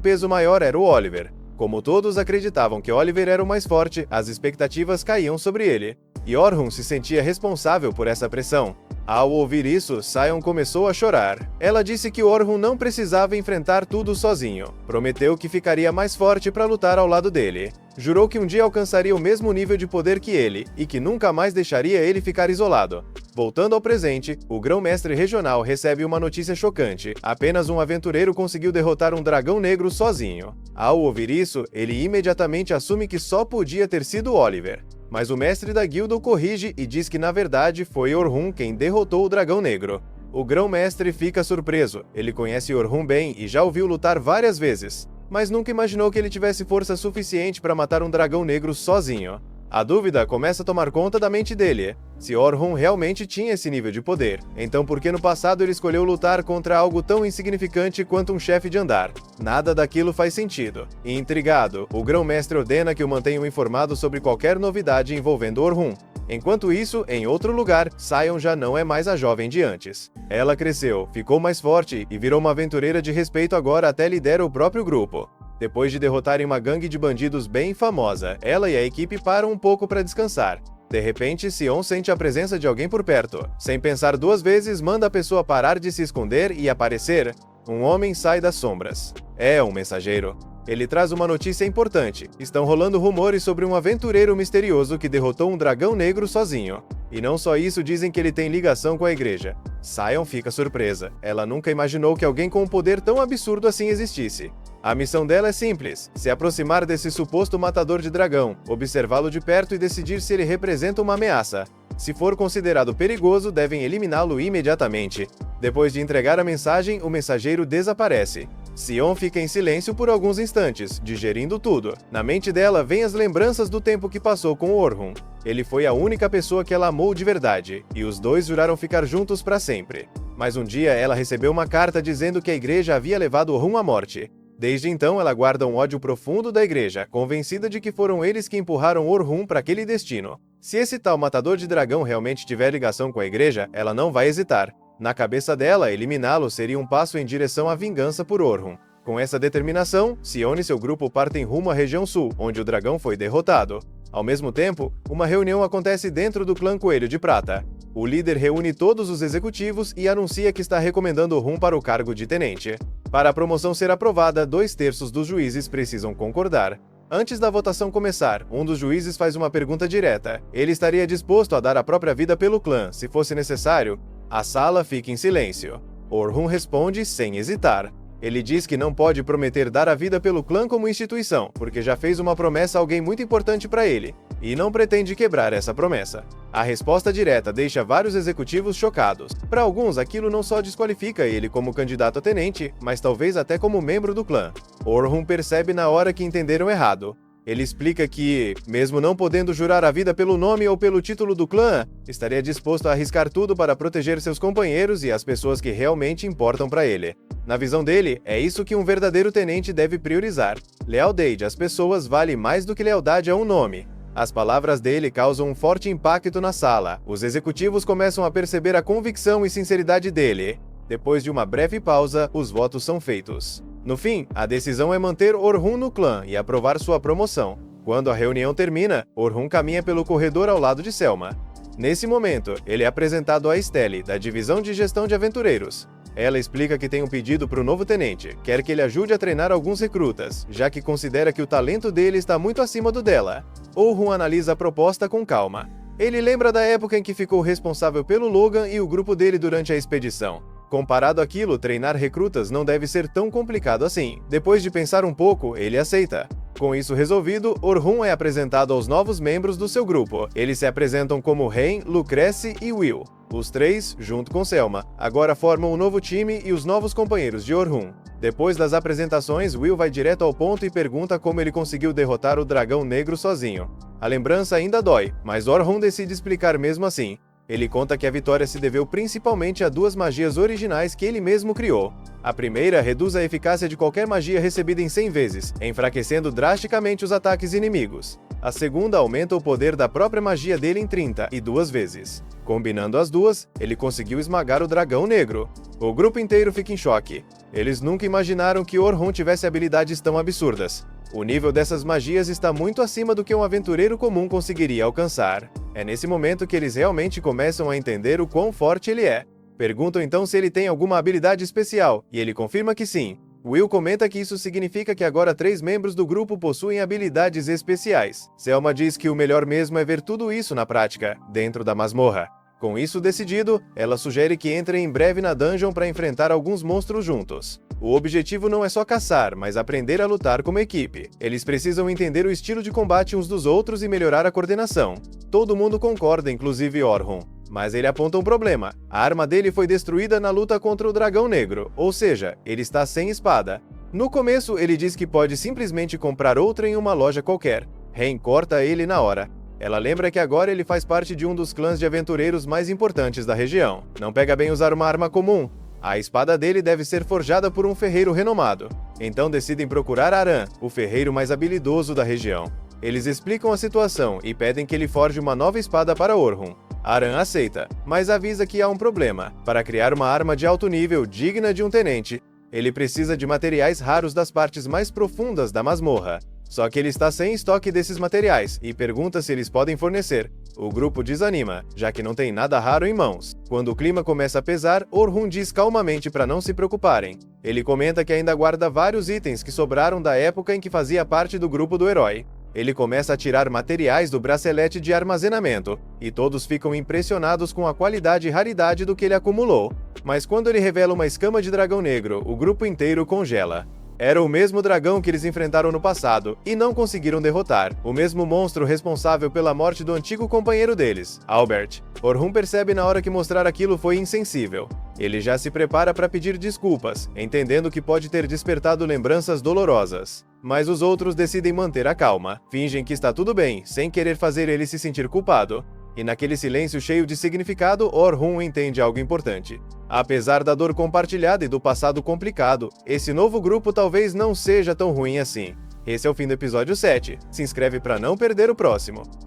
S1: peso maior era o Oliver. Como todos acreditavam que Oliver era o mais forte, as expectativas caíam sobre ele. E Orhan se sentia responsável por essa pressão. Ao ouvir isso, Sion começou a chorar. Ela disse que Orhan não precisava enfrentar tudo sozinho. Prometeu que ficaria mais forte para lutar ao lado dele. Jurou que um dia alcançaria o mesmo nível de poder que ele e que nunca mais deixaria ele ficar isolado. Voltando ao presente, o grão-mestre regional recebe uma notícia chocante. Apenas um aventureiro conseguiu derrotar um dragão negro sozinho. Ao ouvir isso, ele imediatamente assume que só podia ter sido Oliver. Mas o mestre da guilda o corrige e diz que na verdade foi Orhan quem derrotou o dragão negro. O grão-mestre fica surpreso. Ele conhece Orhan bem e já o viu lutar várias vezes, mas nunca imaginou que ele tivesse força suficiente para matar um dragão negro sozinho. A dúvida começa a tomar conta da mente dele. Se Orhan realmente tinha esse nível de poder, então por que no passado ele escolheu lutar contra algo tão insignificante quanto um chefe de andar? Nada daquilo faz sentido. Intrigado, o grão-mestre ordena que o mantenham informado sobre qualquer novidade envolvendo Orhan. Enquanto isso, em outro lugar, Sion já não é mais a jovem de antes. Ela cresceu, ficou mais forte e virou uma aventureira de respeito agora até lidera o próprio grupo. Depois de derrotarem uma gangue de bandidos bem famosa, ela e a equipe param um pouco para descansar. De repente, Sion sente a presença de alguém por perto. Sem pensar duas vezes, manda a pessoa parar de se esconder e aparecer. Um homem sai das sombras. É um mensageiro. Ele traz uma notícia importante. Estão rolando rumores sobre um aventureiro misterioso que derrotou um dragão negro sozinho. E não só isso, dizem que ele tem ligação com a igreja. Sion fica surpresa. Ela nunca imaginou que alguém com um poder tão absurdo assim existisse. A missão dela é simples: se aproximar desse suposto matador de dragão, observá-lo de perto e decidir se ele representa uma ameaça. Se for considerado perigoso, devem eliminá-lo imediatamente. Depois de entregar a mensagem, o mensageiro desaparece. Sion fica em silêncio por alguns instantes, digerindo tudo. Na mente dela vêm as lembranças do tempo que passou com Orhun. Ele foi a única pessoa que ela amou de verdade, e os dois juraram ficar juntos para sempre. Mas um dia ela recebeu uma carta dizendo que a igreja havia levado Orhun à morte. Desde então, ela guarda um ódio profundo da igreja, convencida de que foram eles que empurraram Orhun para aquele destino. Se esse tal matador de dragão realmente tiver ligação com a igreja, ela não vai hesitar. Na cabeça dela, eliminá-lo seria um passo em direção à vingança por Orhun. Com essa determinação, Sion e seu grupo partem rumo à região sul, onde o dragão foi derrotado. Ao mesmo tempo, uma reunião acontece dentro do clã Coelho de Prata. O líder reúne todos os executivos e anuncia que está recomendando Orhun para o cargo de tenente. Para a promoção ser aprovada, 2/3 dos juízes precisam concordar. Antes da votação começar, um dos juízes faz uma pergunta direta. Ele estaria disposto a dar a própria vida pelo clã, se fosse necessário? A sala fica em silêncio. Orhun responde sem hesitar. Ele diz que não pode prometer dar a vida pelo clã como instituição, porque já fez uma promessa a alguém muito importante para ele, e não pretende quebrar essa promessa. A resposta direta deixa vários executivos chocados. Para alguns, aquilo não só desqualifica ele como candidato a tenente, mas talvez até como membro do clã. Orhun percebe na hora que entenderam errado. Ele explica que, mesmo não podendo jurar a vida pelo nome ou pelo título do clã, estaria disposto a arriscar tudo para proteger seus companheiros e as pessoas que realmente importam para ele. Na visão dele, é isso que um verdadeiro tenente deve priorizar. Lealdade às pessoas vale mais do que lealdade a um nome. As palavras dele causam um forte impacto na sala. Os executivos começam a perceber a convicção e sinceridade dele. Depois de uma breve pausa, os votos são feitos. No fim, a decisão é manter Orhun no clã e aprovar sua promoção. Quando a reunião termina, Orhun caminha pelo corredor ao lado de Selma. Nesse momento, ele é apresentado a Estelle, da Divisão de Gestão de Aventureiros. Ela explica que tem um pedido para o novo tenente, quer que ele ajude a treinar alguns recrutas, já que considera que o talento dele está muito acima do dela. Orhun analisa a proposta com calma. Ele lembra da época em que ficou responsável pelo Logan e o grupo dele durante a expedição. Comparado àquilo, treinar recrutas não deve ser tão complicado assim. Depois de pensar um pouco, ele aceita. Com isso resolvido, Orhun é apresentado aos novos membros do seu grupo. Eles se apresentam como Rain, Lucrece e Will. Os três, junto com Selma, agora formam um novo time e os novos companheiros de Orhun. Depois das apresentações, Will vai direto ao ponto e pergunta como ele conseguiu derrotar o dragão negro sozinho. A lembrança ainda dói, mas Orhun decide explicar mesmo assim. Ele conta que a vitória se deveu principalmente a 2 magias originais que ele mesmo criou. A primeira reduz a eficácia de qualquer magia recebida em 100 vezes, enfraquecendo drasticamente os ataques inimigos. A segunda aumenta o poder da própria magia dele em 32 vezes. Combinando as duas, ele conseguiu esmagar o dragão negro. O grupo inteiro fica em choque. Eles nunca imaginaram que Orhun tivesse habilidades tão absurdas. O nível dessas magias está muito acima do que um aventureiro comum conseguiria alcançar. É nesse momento que eles realmente começam a entender o quão forte ele é. Perguntam então se ele tem alguma habilidade especial, e ele confirma que sim. Will comenta que isso significa que agora 3 membros do grupo possuem habilidades especiais. Selma diz que o melhor mesmo é ver tudo isso na prática, dentro da masmorra. Com isso decidido, ela sugere que entrem em breve na dungeon para enfrentar alguns monstros juntos. O objetivo não é só caçar, mas aprender a lutar como equipe. Eles precisam entender o estilo de combate uns dos outros e melhorar a coordenação. Todo mundo concorda, inclusive Orhun. Mas ele aponta um problema. A arma dele foi destruída na luta contra o dragão negro, ou seja, ele está sem espada. No começo, ele diz que pode simplesmente comprar outra em uma loja qualquer. Rain corta ele na hora. Ela lembra que agora ele faz parte de um dos clãs de aventureiros mais importantes da região. Não pega bem usar uma arma comum. A espada dele deve ser forjada por um ferreiro renomado. Então decidem procurar Aran, o ferreiro mais habilidoso da região. Eles explicam a situação e pedem que ele forje uma nova espada para Orhun. Aran aceita, mas avisa que há um problema. Para criar uma arma de alto nível digna de um tenente, ele precisa de materiais raros das partes mais profundas da masmorra. Só que ele está sem estoque desses materiais e pergunta se eles podem fornecer. O grupo desanima, já que não tem nada raro em mãos. Quando o clima começa a pesar, Orhun diz calmamente para não se preocuparem. Ele comenta que ainda guarda vários itens que sobraram da época em que fazia parte do grupo do herói. Ele começa a tirar materiais do bracelete de armazenamento, e todos ficam impressionados com a qualidade e raridade do que ele acumulou. Mas quando ele revela uma escama de dragão negro, o grupo inteiro congela. Era o mesmo dragão que eles enfrentaram no passado, e não conseguiram derrotar. O mesmo monstro responsável pela morte do antigo companheiro deles, Albert. Orhun percebe na hora que mostrar aquilo foi insensível. Ele já se prepara para pedir desculpas, entendendo que pode ter despertado lembranças dolorosas. Mas os outros decidem manter a calma, fingem que está tudo bem, sem querer fazer ele se sentir culpado. E naquele silêncio cheio de significado, Orhun entende algo importante. Apesar da dor compartilhada e do passado complicado, esse novo grupo talvez não seja tão ruim assim. Esse é o fim do episódio 7. Se inscreve para não perder o próximo.